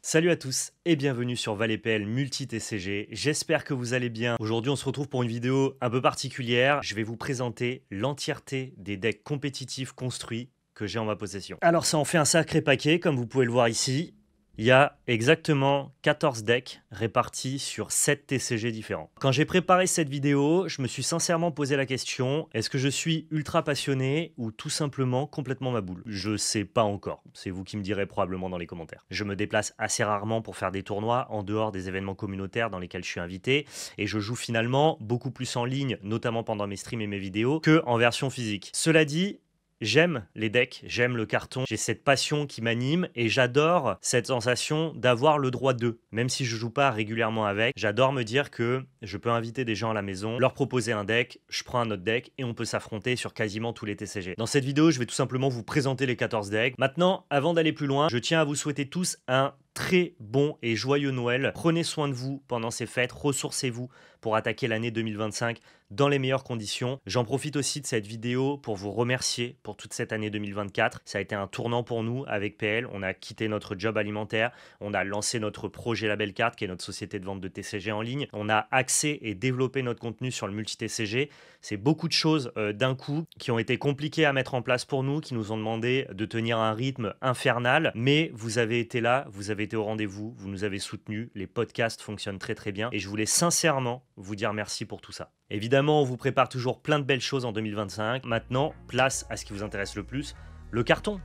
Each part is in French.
Salut à tous et bienvenue sur ValetPL Multi TCG, j'espère que vous allez bien. Aujourd'hui on se retrouve pour une vidéo un peu particulière, je vais vous présenter l'entièreté des decks compétitifs construits que j'ai en ma possession. Alors ça en fait un sacré paquet comme vous pouvez le voir ici. Il y a exactement 14 decks répartis sur 7 TCG différents. Quand j'ai préparé cette vidéo, je me suis sincèrement posé la question, est-ce que je suis ultra passionné ou tout simplement complètement ma boule? Je sais pas encore, c'est vous qui me direz probablement dans les commentaires. Je me déplace assez rarement pour faire des tournois en dehors des événements communautaires dans lesquels je suis invité et je joue finalement beaucoup plus en ligne, notamment pendant mes streams et mes vidéos, que en version physique. Cela dit, j'aime les decks, j'aime le carton, j'ai cette passion qui m'anime et j'adore cette sensation d'avoir le droit d'eux. Même si je joue pas régulièrement avec, j'adore me dire que je peux inviter des gens à la maison, leur proposer un deck, je prends un autre deck et on peut s'affronter sur quasiment tous les TCG. Dans cette vidéo, je vais tout simplement vous présenter les 14 decks. Maintenant, avant d'aller plus loin, je tiens à vous souhaiter tous un très bon et joyeux Noël. Prenez soin de vous pendant ces fêtes, ressourcez-vous pour attaquer l'année 2025 dans les meilleures conditions. J'en profite aussi de cette vidéo pour vous remercier pour toute cette année 2024. Ça a été un tournant pour nous avec PL. On a quitté notre job alimentaire, on a lancé notre projet Label Carte qui est notre société de vente de TCG en ligne. On a axé et développé notre contenu sur le multi-TCG. C'est beaucoup de choses d'un coup qui ont été compliquées à mettre en place pour nous, qui nous ont demandé de tenir un rythme infernal. Mais vous avez été là, vous avez été au rendez-vous, vous nous avez soutenus. Les podcasts fonctionnent très très bien et je voulais sincèrement vous dire merci pour tout ça. Évidemment, on vous prépare toujours plein de belles choses en 2025. Maintenant, place à ce qui vous intéresse le plus, le carton,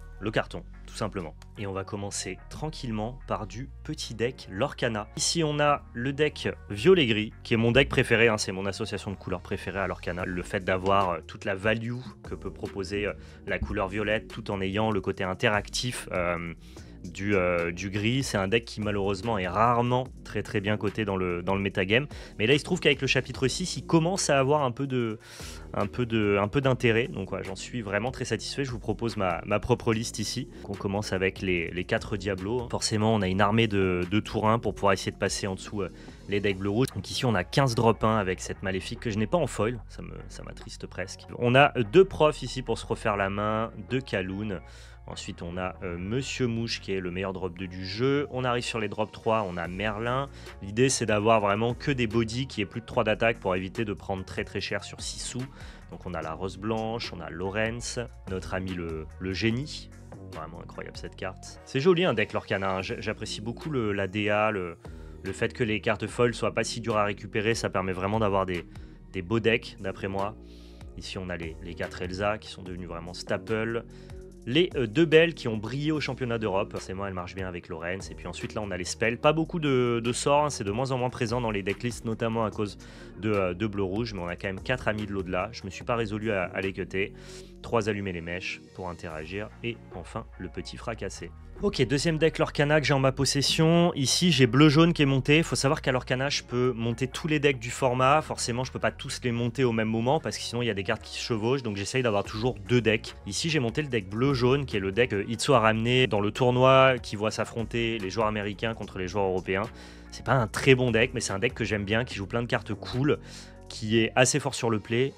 tout simplement. Et on va commencer tranquillement par du petit deck Lorcana. Ici, on a le deck violet-gris, qui est mon deck préféré, hein, c'est mon association de couleurs préférée à Lorcana. Le fait d'avoir toute la value que peut proposer la couleur violette, tout en ayant le côté interactif du gris, c'est un deck qui malheureusement est rarement très bien coté dans le metagame, mais là il se trouve qu'avec le chapitre 6 il commence à avoir un peu d'intérêt, donc ouais, j'en suis vraiment très satisfait. Je vous propose ma propre liste ici. On commence avec les 4 Diablos. Forcément on a une armée de tour 1 pour pouvoir essayer de passer en dessous les decks bleu-rouge. Donc ici on a 15 drop 1 avec cette maléfique que je n'ai pas en foil, ça m'attriste presque. On a 2 profs ici pour se refaire la main, 2 Kaloun. Ensuite, on a Monsieur Mouche qui est le meilleur drop 2 du jeu. On arrive sur les drop 3, on a Merlin. L'idée, c'est d'avoir vraiment que des bodies qui aient plus de 3 d'attaque pour éviter de prendre très cher sur 6 sous. Donc, on a la Rose Blanche, on a Lorenz, notre ami le Génie. Vraiment incroyable cette carte. C'est joli un deck Lorcana, hein. J'apprécie beaucoup la DA, le fait que les cartes foils soient pas si dures à récupérer. Ça permet vraiment d'avoir des beaux decks, d'après moi. Ici, on a les 4 Elsa qui sont devenus vraiment staple. Les 2 belles qui ont brillé au championnat d'Europe, forcément elles marchent bien avec Lorenz. Et puis ensuite là on a les spells, pas beaucoup de sorts, hein. C'est de moins en moins présent dans les decklists, notamment à cause de bleu-rouge, mais on a quand même 4 amis de l'au-delà. Je me suis pas résolu à les cutter. 3 allumer les mèches pour interagir et enfin le petit fracassé. Ok, deuxième deck Lorcana que j'ai en ma possession. Ici, j'ai bleu-jaune qui est monté. Il faut savoir qu'à Lorcana, je peux monter tous les decks du format. Forcément, je peux pas tous les monter au même moment parce que sinon, il y a des cartes qui se chevauchent. Donc, j'essaye d'avoir toujours 2 decks. Ici, j'ai monté le deck bleu-jaune qui est le deck que Itsu a ramené dans le tournoi qui voit s'affronter les joueurs américains contre les joueurs européens. C'est pas un très bon deck, mais c'est un deck que j'aime bien, qui joue plein de cartes cool, qui est assez fort sur le play,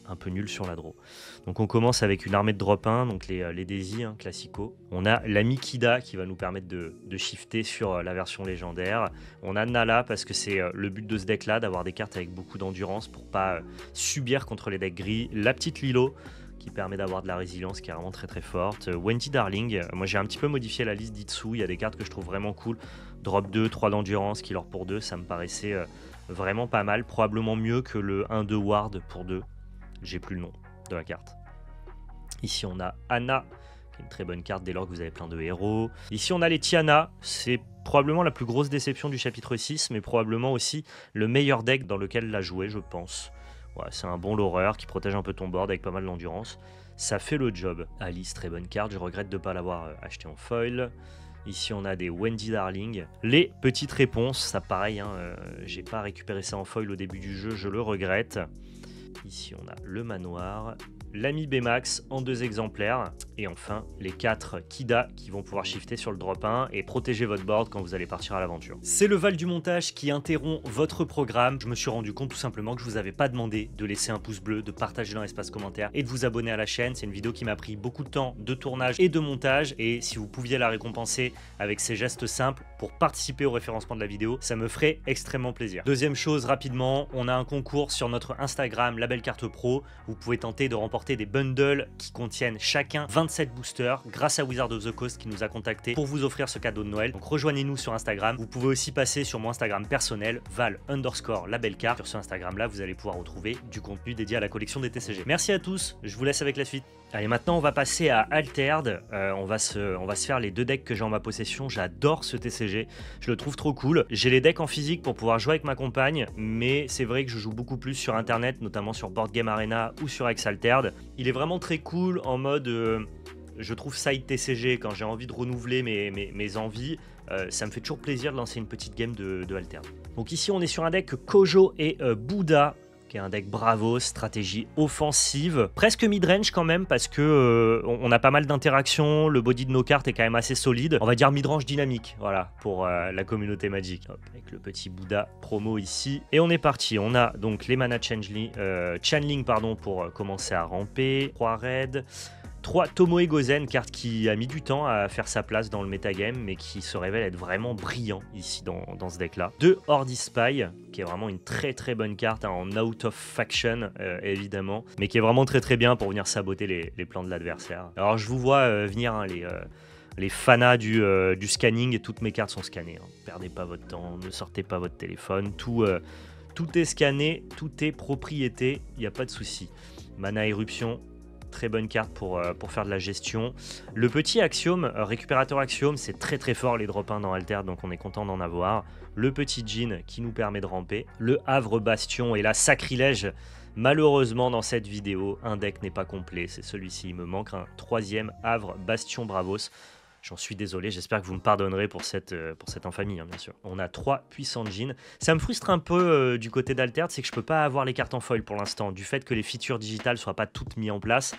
un peu nul sur la draw. Donc on commence avec une armée de drop 1, donc les Daisy, hein, classico. On a l'ami Kida qui va nous permettre de shifter sur la version légendaire. On a Nala parce que c'est le but de ce deck là, d'avoir des cartes avec beaucoup d'endurance pour pas subir contre les decks gris. La petite Lilo qui permet d'avoir de la résilience qui est vraiment très forte. Wendy Darling, moi j'ai un petit peu modifié la liste d'Itsu, il y a des cartes que je trouve vraiment cool. Drop 2, 3 d'endurance, killer pour 2, ça me paraissait vraiment pas mal, probablement mieux que le 1-2 ward pour 2. J'ai plus le nom de la carte. Ici on a Anna, qui est une très bonne carte dès lors que vous avez plein de héros. Ici on a les Tiana, c'est probablement la plus grosse déception du chapitre 6, mais probablement aussi le meilleur deck dans lequel la jouer, je pense. Ouais, c'est un bon l'horreur qui protège un peu ton board avec pas mal d'endurance. Ça fait le job. Alice, très bonne carte, je regrette de ne pas l'avoir acheté en foil. Ici on a des Wendy Darling. Les petites réponses, ça pareil, hein, j'ai pas récupéré ça en foil au début du jeu, je le regrette. Ici on a le manoir, l'ami Bmax en 2 exemplaires, et enfin les 4 Kida qui vont pouvoir shifter sur le drop 1 et protéger votre board quand vous allez partir à l'aventure. C'est le Val du montage qui interrompt votre programme. Je me suis rendu compte tout simplement que je vous avais pas demandé de laisser un pouce bleu, de partager dans l'espace commentaire et de vous abonner à la chaîne. C'est une vidéo qui m'a pris beaucoup de temps de tournage et de montage, et si vous pouviez la récompenser avec ces gestes simples, pour participer au référencement de la vidéo, ça me ferait extrêmement plaisir. Deuxième chose, rapidement, on a un concours sur notre Instagram, La Belle Carte Pro. Vous pouvez tenter de remporter des bundles qui contiennent chacun 27 boosters grâce à Wizard of the Coast qui nous a contacté pour vous offrir ce cadeau de Noël. Donc rejoignez-nous sur Instagram. Vous pouvez aussi passer sur mon Instagram personnel, Val_La Belle Carte. Sur ce Instagram-là, vous allez pouvoir retrouver du contenu dédié à la collection des TCG. Merci à tous, je vous laisse avec la suite. Allez, maintenant on va passer à Altered. On va se faire les 2 decks que j'ai en ma possession. J'adore ce TCG, je le trouve trop cool. J'ai les decks en physique pour pouvoir jouer avec ma compagne, mais c'est vrai que je joue beaucoup plus sur internet, notamment sur Board Game Arena ou sur Altered. Il est vraiment très cool en mode, je trouve side TCG quand j'ai envie de renouveler mes envies. Ça me fait toujours plaisir de lancer une petite game de Altered. Donc ici on est sur un deck Kojo et Bouddha, qui est un deck Bravos, stratégie offensive, presque mid-range quand même parce que on a pas mal d'interactions, le body de nos cartes est quand même assez solide, on va dire mid-range dynamique, voilà, pour la communauté Magic. Hop, avec le petit Bouddha promo ici, et on est parti. On a donc les mana channeling pardon, pour commencer à ramper, 3 raids, 3 Tomoe Gozen, carte qui a mis du temps à faire sa place dans le metagame, mais qui se révèle être vraiment brillant ici dans ce deck-là. 2 Ordi Spy, qui est vraiment une très très bonne carte, hein, en out of faction évidemment, mais qui est vraiment très très bien pour venir saboter les plans de l'adversaire. Alors je vous vois venir, hein, les fanas du scanning, et toutes mes cartes sont scannées. Hein. Perdez pas votre temps, ne sortez pas votre téléphone, tout est scanné, tout est propriété, il n'y a pas de souci. Mana Éruption, très bonne carte pour faire de la gestion. Le petit Axiome, récupérateur Axiome, c'est très très fort les drop 1 dans Altered, donc on est content d'en avoir. Le petit Djinn qui nous permet de ramper. Le Havre Bastion et la Sacrilège. Malheureusement dans cette vidéo, un deck n'est pas complet, c'est celui-ci, il me manque un 3e Havre Bastion Bravos. J'en suis désolé, j'espère que vous me pardonnerez pour cette infamie, hein, bien sûr. On a 3 puissants jeans. Ça me frustre un peu du côté d'Altered, c'est que je peux pas avoir les cartes en foil pour l'instant, du fait que les features digitales soient pas toutes mises en place.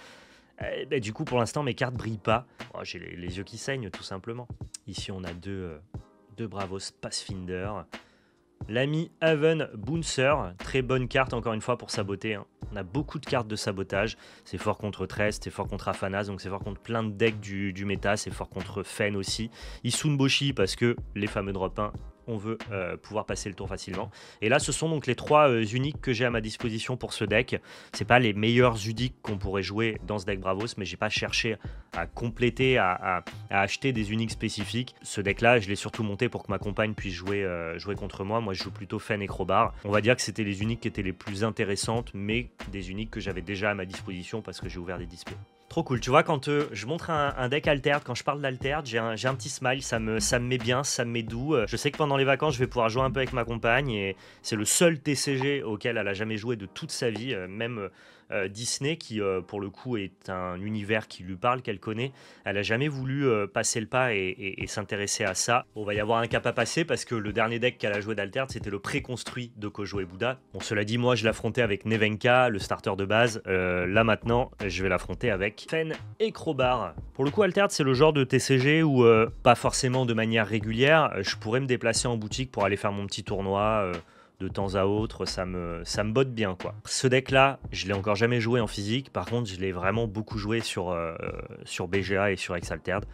Du coup, pour l'instant, mes cartes brillent pas. Oh, j'ai les yeux qui saignent, tout simplement. Ici, on a deux Bravos Pathfinder. L'ami Haven Bouncer, très bonne carte encore une fois pour saboter. Hein. On a beaucoup de cartes de sabotage. C'est fort contre Trest, c'est fort contre Afanas, donc c'est fort contre plein de decks du méta. C'est fort contre Fen aussi. Isunboshi parce que les fameux drop 1, on veut pouvoir passer le tour facilement. Et là, ce sont donc les 3 uniques que j'ai à ma disposition pour ce deck. C'est pas les meilleurs uniques qu'on pourrait jouer dans ce deck Bravos, mais j'ai pas cherché à compléter, à acheter des uniques spécifiques. Ce deck-là, je l'ai surtout monté pour que ma compagne puisse jouer contre moi. Moi, je joue plutôt Fen et Crowbar. On va dire que c'était les uniques qui étaient les plus intéressantes, mais des uniques que j'avais déjà à ma disposition parce que j'ai ouvert des displays. Trop cool, tu vois, quand je montre un deck Altered, quand je parle d'Altered, j'ai un petit smile, ça me met bien, ça me met doux. Je sais que pendant les vacances, je vais pouvoir jouer un peu avec ma compagne, et c'est le seul TCG auquel elle a jamais joué de toute sa vie, même Disney, qui pour le coup est un univers qui lui parle, qu'elle connaît. Elle a jamais voulu passer le pas et s'intéresser à ça. Bon, va y avoir un cap à passer parce que le dernier deck qu'elle a joué d'Altered, c'était le préconstruit de Kojo et Bouddha. Bon, cela dit, moi je l'affrontais avec Nevenka, le starter de base. Là maintenant, je vais l'affronter avec Fen et Crowbar. Pour le coup, Altered, c'est le genre de TCG où, pas forcément de manière régulière, je pourrais me déplacer en boutique pour aller faire mon petit tournoi de temps à autre, ça me botte bien, quoi. Ce deck-là, je l'ai encore jamais joué en physique, par contre, je l'ai vraiment beaucoup joué sur BGA et sur Ex-Altered.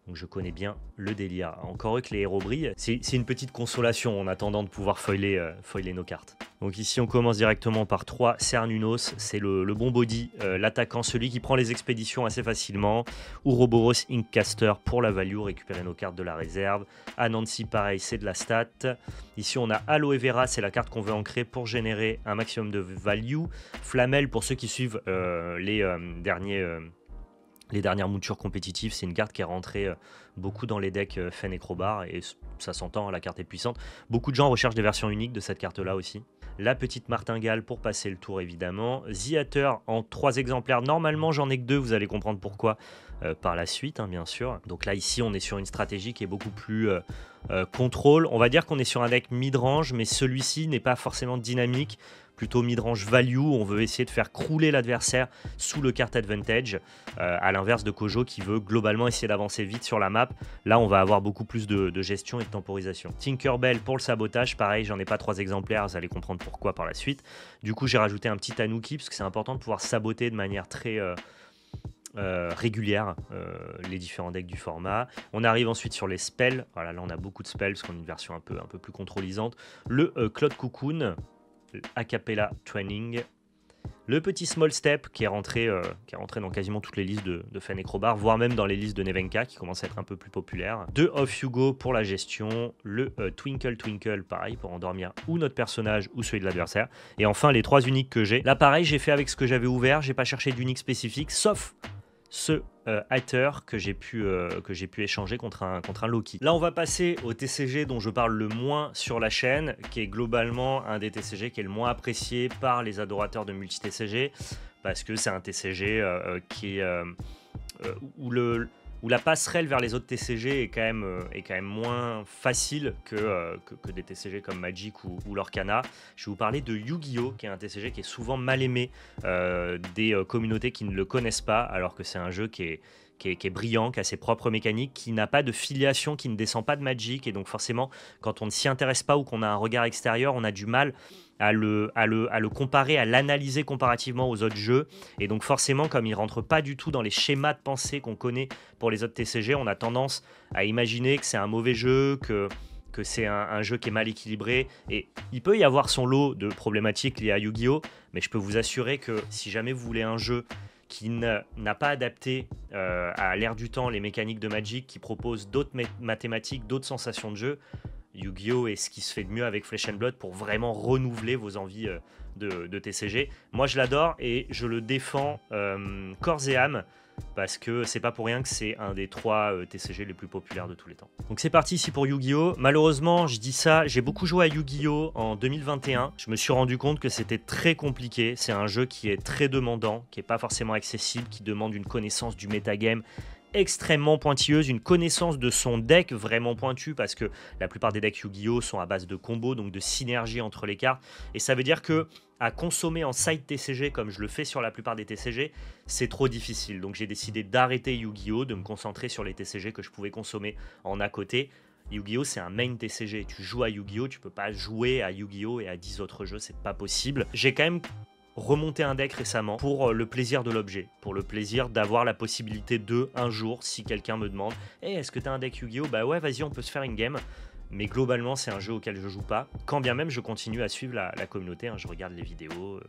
Donc je connais bien le délire. Encore eux que les héros brillent, c'est une petite consolation en attendant de pouvoir foiler nos cartes. Donc ici on commence directement par 3 Cernunos, c'est le bon body, l'attaquant, celui qui prend les expéditions assez facilement. Ouroboros Inkcaster pour la value, récupérer nos cartes de la réserve. Anansi pareil, c'est de la stat. Ici on a Aloe Vera, c'est la carte qu'on veut ancrer pour générer un maximum de value. Flamel pour ceux qui suivent les dernières moutures compétitives, c'est une carte qui est rentrée beaucoup dans les decks Fen et Crowbar, et ça s'entend, la carte est puissante. Beaucoup de gens recherchent des versions uniques de cette carte-là aussi. La petite martingale pour passer le tour évidemment. Theater en 3 exemplaires, normalement j'en ai que 2, vous allez comprendre pourquoi par la suite, hein, bien sûr. Donc là ici on est sur une stratégie qui est beaucoup plus contrôle. On va dire qu'on est sur un deck mid-range, mais celui-ci n'est pas forcément dynamique. Plutôt mid-range value, on veut essayer de faire crouler l'adversaire sous le card advantage, à l'inverse de Kojo qui veut globalement essayer d'avancer vite sur la map. Là, on va avoir beaucoup plus de gestion et de temporisation. Tinkerbell pour le sabotage, pareil, j'en ai pas 3 exemplaires, vous allez comprendre pourquoi par la suite. Du coup, j'ai rajouté un petit Tanuki, parce que c'est important de pouvoir saboter de manière très régulière les différents decks du format. On arrive ensuite sur les spells. Voilà, là on a beaucoup de spells parce qu'on a une version un peu plus contrôlisante. Le Cloud Cocoon, Acapella Training, le petit Small Step qui est rentré dans quasiment toutes les listes de Fenecrobar, voire même dans les listes de Nevenka qui commencent à être un peu plus populaires. 2 Off You Go pour la gestion, le Twinkle Twinkle pareil pour endormir ou notre personnage ou celui de l'adversaire. Et enfin les 3 uniques que j'ai. Là pareil, j'ai fait avec ce que j'avais ouvert, j'ai pas cherché d'unique spécifique sauf ce Hatter que j'ai pu échanger contre un Loki. Là on va passer au TCG dont je parle le moins sur la chaîne, qui est globalement un des TCG qui est le moins apprécié par les adorateurs de multi-TCG, parce que c'est un TCG où la passerelle vers les autres TCG est quand même moins facile que des TCG comme Magic ou Lorcana. Je vais vous parler de Yu-Gi-Oh! Qui est un TCG qui est souvent mal aimé des communautés qui ne le connaissent pas, alors que c'est un jeu qui est brillant, qui a ses propres mécaniques, qui n'a pas de filiation, qui ne descend pas de Magic, et donc forcément, quand on ne s'y intéresse pas ou qu'on a un regard extérieur, on a du mal à le comparer, à l'analyser comparativement aux autres jeux. Et donc forcément, comme il ne rentre pas du tout dans les schémas de pensée qu'on connaît pour les autres TCG, on a tendance à imaginer que c'est un mauvais jeu, que c'est un jeu qui est mal équilibré. Et il peut y avoir son lot de problématiques liées à Yu-Gi-Oh! Mais je peux vous assurer que si jamais vous voulez un jeu qui n'a pas adapté à l'ère du temps les mécaniques de Magic, qui propose d'autres mathématiques, d'autres sensations de jeu, Yu-Gi-Oh! Est ce qui se fait de mieux avec Flesh and Blood pour vraiment renouveler vos envies de TCG. Moi je l'adore et je le défends corps et âme, parce que c'est pas pour rien que c'est un des 3 TCG les plus populaires de tous les temps. Donc c'est parti ici pour Yu-Gi-Oh! Malheureusement, je dis ça, j'ai beaucoup joué à Yu-Gi-Oh! En 2021. Je me suis rendu compte que c'était très compliqué. C'est un jeu qui est très demandant, qui est pas forcément accessible, qui demande une connaissance du metagame extrêmement pointilleuse, une connaissance de son deck vraiment pointue, parce que la plupart des decks Yu-Gi-Oh! Sont à base de combos, donc de synergie entre les cartes, et ça veut dire que à consommer en side TCG comme je le fais sur la plupart des TCG, c'est trop difficile. Donc j'ai décidé d'arrêter Yu-Gi-Oh!, de me concentrer sur les TCG que je pouvais consommer en à côté. Yu-Gi-Oh! C'est un main TCG, tu joues à Yu-Gi-Oh! Tu peux pas jouer à Yu-Gi-Oh! Et à 10 autres jeux, c'est pas possible. J'ai quand même remonter un deck récemment pour le plaisir de l'objet, pour le plaisir d'avoir la possibilité de, un jour, si quelqu'un me demande hey, est-ce que tu as un deck Yu-Gi-Oh! Bah ouais, vas-y, on peut se faire une game. Mais globalement, c'est un jeu auquel je joue pas, quand bien même je continue à suivre la communauté, hein, je regarde les vidéos,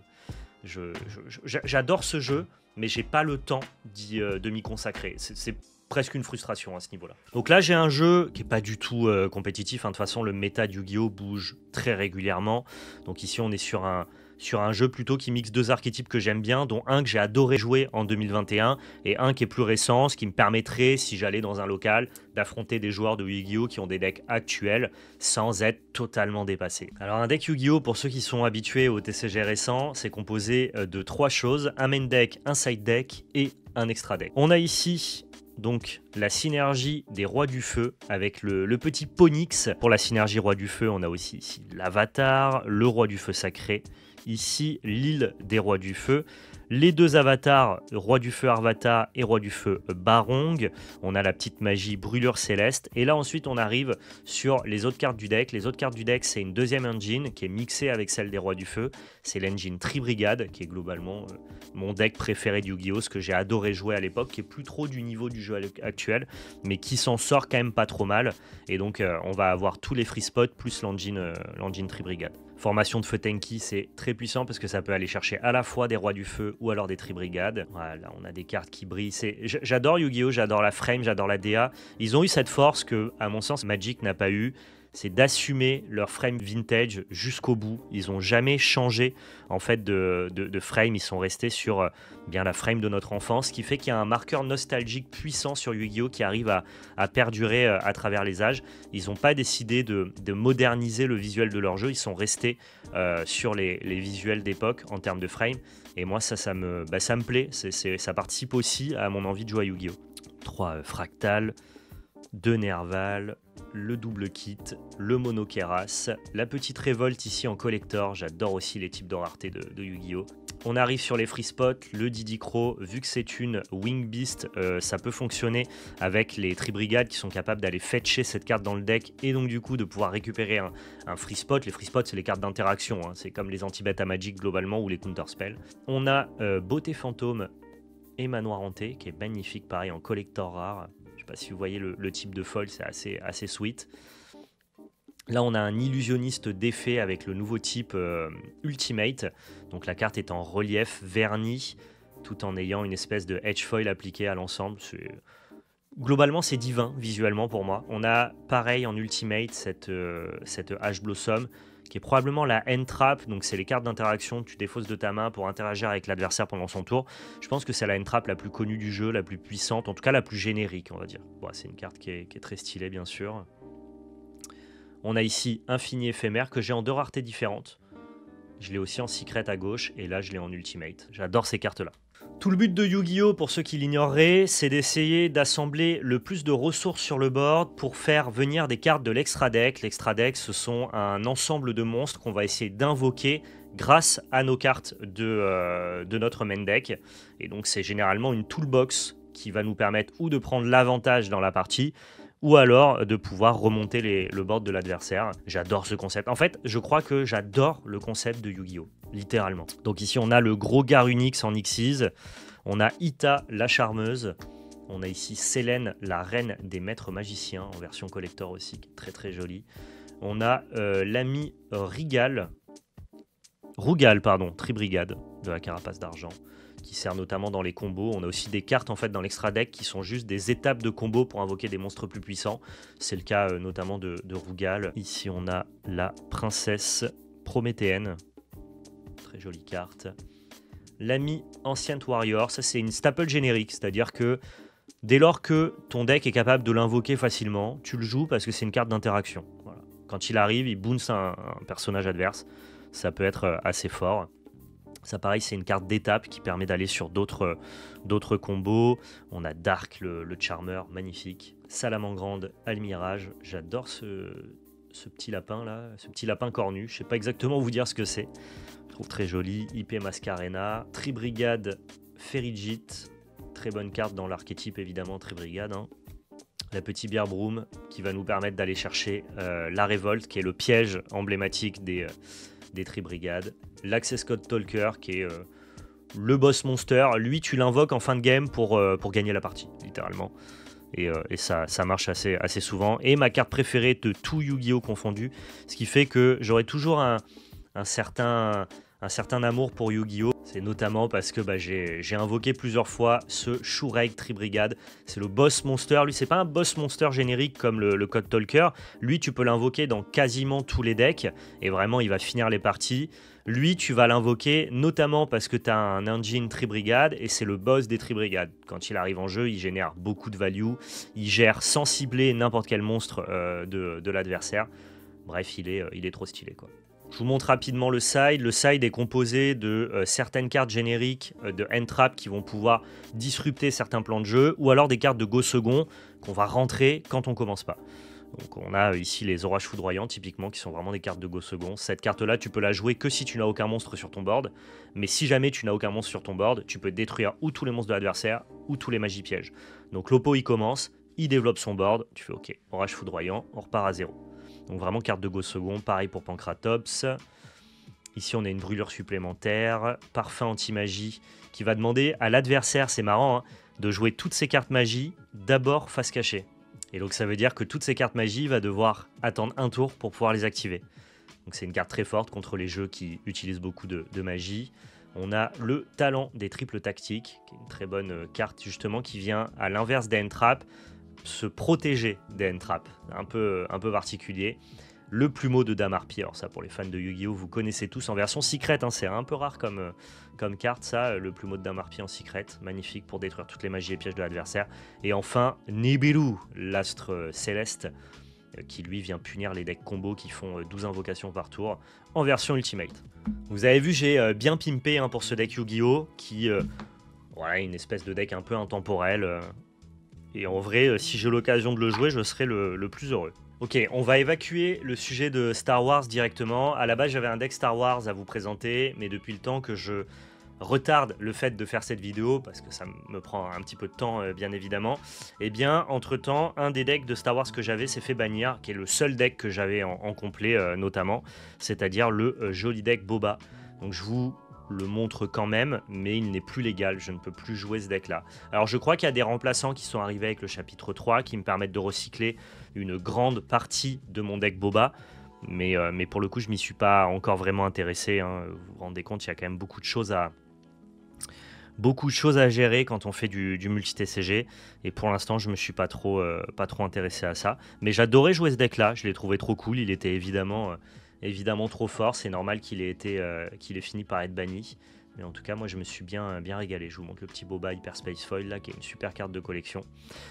j'adore ce jeu, mais j'ai pas le temps de m'y consacrer. C'est presque une frustration à ce niveau-là. Donc là, j'ai un jeu qui est pas du tout compétitif, hein. De toute façon, le méta de Yu-Gi-Oh! Bouge très régulièrement. Donc ici, on est sur un jeu plutôt qui mixe 2 archétypes que j'aime bien, dont un que j'ai adoré jouer en 2021 et un qui est plus récent, ce qui me permettrait, si j'allais dans un local, d'affronter des joueurs de Yu-Gi-Oh! Qui ont des decks actuels sans être totalement dépassés. Alors un deck Yu-Gi-Oh! Pour ceux qui sont habitués au TCG récent, c'est composé de 3 choses, un main deck, un side deck et un extra deck. On a ici donc la synergie des rois du feu avec le petit Ponyx. Pour la synergie roi du feu, on a aussi ici l'avatar, le roi du feu sacré, ici l'île des rois du feu, les 2 avatars, roi du feu Arvata et roi du feu Barong. On a la petite magie brûlure céleste, et là ensuite on arrive sur les autres cartes du deck. Les autres cartes du deck, c'est une deuxième engine qui est mixée avec celle des rois du feu, c'est l'engine Tri-Brigade, qui est globalement mon deck préféré de Yu-Gi-Oh! Ce que j'ai adoré jouer à l'époque, qui est plus trop du niveau du jeu actuel, mais qui s'en sort quand même pas trop mal, et donc on va avoir tous les free spots plus l'engine Tri-Brigade. Formation de feu Tenki, c'est très puissant parce que ça peut aller chercher à la fois des rois du feu ou alors des Tri-Brigades. Voilà, on a des cartes qui brillent. J'adore Yu-Gi-Oh! J'adore la frame, j'adore la DA. Ils ont eu cette force que, à mon sens, Magic n'a pas eu. C'est d'assumer leur frame vintage jusqu'au bout. Ils n'ont jamais changé en fait de frame. Ils sont restés sur bien la frame de notre enfance, ce qui fait qu'il y a un marqueur nostalgique puissant sur Yu-Gi-Oh! Qui arrive à perdurer à travers les âges. Ils n'ont pas décidé de moderniser le visuel de leur jeu. Ils sont restés sur les visuels d'époque en termes de frame. Et moi, ça me plaît. Ça participe aussi à mon envie de jouer à Yu-Gi-Oh! 3 fractales, 2 Nerval, le double kit, le mono Keras, la petite révolte ici en collector. J'adore aussi les types de rareté de Yu-Gi-Oh! On arrive sur les free spots, le Didi Crow, vu que c'est une Wing Beast, ça peut fonctionner avec les Tri-Brigades qui sont capables d'aller fetcher cette carte dans le deck et donc du coup de pouvoir récupérer un free spot. Les free spots, c'est les cartes d'interaction, hein. C'est comme les anti-bêta Magic globalement ou les counter spells. On a Beauté Fantôme et Manoir Hanté, qui est magnifique, pareil en collector rare. Je sais pas si vous voyez le type de foil, c'est assez sweet. Là, on a un illusionniste d'effet avec le nouveau type Ultimate. Donc la carte est en relief verni, tout en ayant une espèce de edge foil appliqué à l'ensemble. Globalement, c'est divin visuellement pour moi. On a pareil en Ultimate cette Ash Blossom, qui est probablement la End Trap. Donc c'est les cartes d'interaction que tu défausses de ta main pour interagir avec l'adversaire pendant son tour. Je pense que c'est la End Trap la plus connue du jeu, la plus puissante, en tout cas la plus générique, on va dire. Bon, c'est une carte qui est très stylée, bien sûr. On a ici Infini Éphémère que j'ai en 2 raretés différentes. Je l'ai aussi en Secret à gauche et là je l'ai en Ultimate. J'adore ces cartes-là. Tout le but de Yu-Gi-Oh! Pour ceux qui l'ignoreraient, c'est d'essayer d'assembler le plus de ressources sur le board pour faire venir des cartes de l'extra deck. L'extra deck, ce sont un ensemble de monstres qu'on va essayer d'invoquer grâce à nos cartes de notre main deck. Et donc c'est généralement une toolbox qui va nous permettre ou de prendre l'avantage dans la partie, ou alors de pouvoir remonter le board de l'adversaire. J'adore ce concept. En fait, je crois que j'adore le concept de Yu-Gi-Oh! Littéralement. Donc ici, on a le gros Garunix en Xyz. On a Ita, la charmeuse. On a ici Selene, la reine des maîtres magiciens, en version collector aussi, qui est très très jolie. On a l'ami Rougal, Tribrigade, de la carapace d'argent, qui sert notamment dans les combos. On a aussi des cartes en fait dans l'extra deck qui sont juste des étapes de combo pour invoquer des monstres plus puissants. C'est le cas notamment de Rougal. Ici on a la princesse prométhéenne, très jolie carte. L'ami Ancient Warrior, ça c'est une staple générique, c'est-à-dire que dès lors que ton deck est capable de l'invoquer facilement, tu le joues parce que c'est une carte d'interaction. Voilà. Quand il arrive, il bounce un personnage adverse, ça peut être assez fort. Ça pareil, c'est une carte d'étape qui permet d'aller sur d'autres combos. On a Dark, le Charmer, magnifique. Salamangrande, Almirage, j'adore ce petit lapin là, ce petit lapin cornu. Je sais pas exactement vous dire ce que c'est. Je trouve très joli. IP Mascarena, Tribrigade, Ferrigit, très bonne carte dans l'archétype évidemment Tribrigade. Hein. La petite Bearbroom qui va nous permettre d'aller chercher la révolte, qui est le piège emblématique des Tribrigades. L'Access Code Talker qui est le boss monster. Lui, tu l'invoques en fin de game pour gagner la partie, littéralement. Et ça marche assez souvent. Et ma carte préférée de tout Yu-Gi-Oh! Confondu, ce qui fait que j'aurai toujours un certain amour pour Yu-Gi-Oh! C'est notamment parce que j'ai invoqué plusieurs fois ce Shurei Tribrigade. C'est le boss monster. Lui, c'est pas un boss monster générique comme le Code Talker. Lui, tu peux l'invoquer dans quasiment tous les decks. Et vraiment, il va finir les parties. Lui, tu vas l'invoquer notamment parce que tu as un engine Tribrigade et c'est le boss des Tribrigades. Quand il arrive en jeu, il génère beaucoup de value. Il gère sans cibler n'importe quel monstre de l'adversaire. Bref, il est trop stylé, quoi. Je vous montre rapidement le side. Le side est composé de certaines cartes génériques de End Trap qui vont pouvoir disrupter certains plans de jeu, ou alors des cartes de Go second qu'on va rentrer quand on commence pas. Donc on a ici les orages foudroyants typiquement qui sont vraiment des cartes de Go second. Cette carte là tu peux la jouer que si tu n'as aucun monstre sur ton board, mais si jamais tu n'as aucun monstre sur ton board, tu peux détruire ou tous les monstres de l'adversaire ou tous les magies pièges. Donc l'oppo il commence, il développe son board, tu fais ok, orage foudroyant, on repart à 0. Donc vraiment carte de Go second, pareil pour Pancratops. Ici on a une brûlure supplémentaire, parfum anti-magie qui va demander à l'adversaire, c'est marrant, hein, de jouer toutes ces cartes magie d'abord face cachée. Et donc ça veut dire que toutes ces cartes magie, il va devoir attendre un tour pour pouvoir les activer. Donc c'est une carte très forte contre les jeux qui utilisent beaucoup de magie. On a le talent des triples tactiques, qui est une très bonne carte justement qui vient à l'inverse des End Trap, se protéger des End Trap, un peu particulier. Le plumeau de Dame Harpie, alors ça pour les fans de Yu-Gi-Oh! Vous connaissez tous en version secret, hein, c'est un peu rare comme carte ça, le plumeau de Dame Harpie en secret, magnifique pour détruire toutes les magies et pièges de l'adversaire. Et enfin Nibiru, l'astre céleste, qui lui vient punir les decks combos qui font 12 invocations par tour en version Ultimate. Vous avez vu, j'ai bien pimpé hein, pour ce deck Yu-Gi-Oh! Qui voilà, une espèce de deck un peu intemporel. Et en vrai, si j'ai l'occasion de le jouer, je serai le plus heureux. Ok, on va évacuer le sujet de Star Wars directement. À la base, j'avais un deck Star Wars à vous présenter, mais depuis le temps que je retarde le fait de faire cette vidéo, parce que ça me prend un petit peu de temps, bien évidemment, et bien, entre-temps, un des decks de Star Wars que j'avais s'est fait bannir, qui est le seul deck que j'avais en complet, notamment, c'est-à-dire le joli deck Boba. Donc je vous le montre quand même, mais il n'est plus légal, je ne peux plus jouer ce deck-là. Alors je crois qu'il y a des remplaçants qui sont arrivés avec le chapitre 3 qui me permettent de recycler une grande partie de mon deck Boba, mais pour le coup je m'y suis pas encore vraiment intéressé, hein. Vous vous rendez compte, il y a quand même beaucoup de choses à gérer quand on fait du multi-TCG, et pour l'instant je me suis pas trop intéressé à ça, mais j'adorais jouer ce deck là, je l'ai trouvé trop cool, il était évidemment trop fort, c'est normal qu'il ait fini par être banni, mais en tout cas moi je me suis bien régalé. Je vous montre le petit Boba Hyperspace Foil là, qui est une super carte de collection.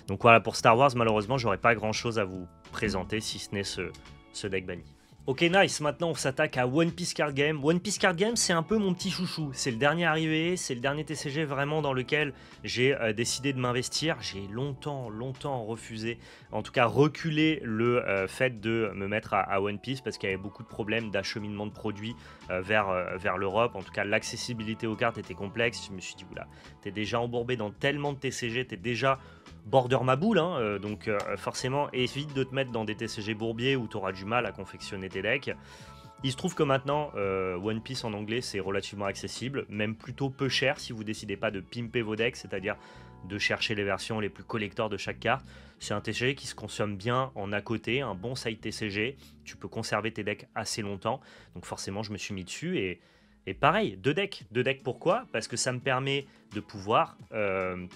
Donc voilà, pour Star Wars malheureusement j'aurais pas grand chose à vous présenter si ce n'est ce deck banni. Ok, nice, maintenant on s'attaque à One Piece Card Game. One Piece Card Game, c'est un peu mon petit chouchou. C'est le dernier arrivé, c'est le dernier TCG vraiment dans lequel j'ai décidé de m'investir. J'ai longtemps refusé, en tout cas reculé le fait de me mettre à One Piece parce qu'il y avait beaucoup de problèmes d'acheminement de produits vers l'Europe. En tout cas, l'accessibilité aux cartes était complexe. Je me suis dit, oula, t'es déjà embourbé dans tellement de TCG, t'es déjà border ma boule, hein, donc forcément évite de te mettre dans des TCG bourbiers où tu auras du mal à confectionner tes decks. Il se trouve que maintenant One Piece en anglais c'est relativement accessible, même plutôt peu cher si vous décidez pas de pimper vos decks, c'est-à-dire de chercher les versions les plus collector de chaque carte. C'est un TCG qui se consomme bien en à côté, un bon side TCG, tu peux conserver tes decks assez longtemps, donc forcément je me suis mis dessus et pareil, deux decks. Pourquoi? Parce que ça me permet de pouvoir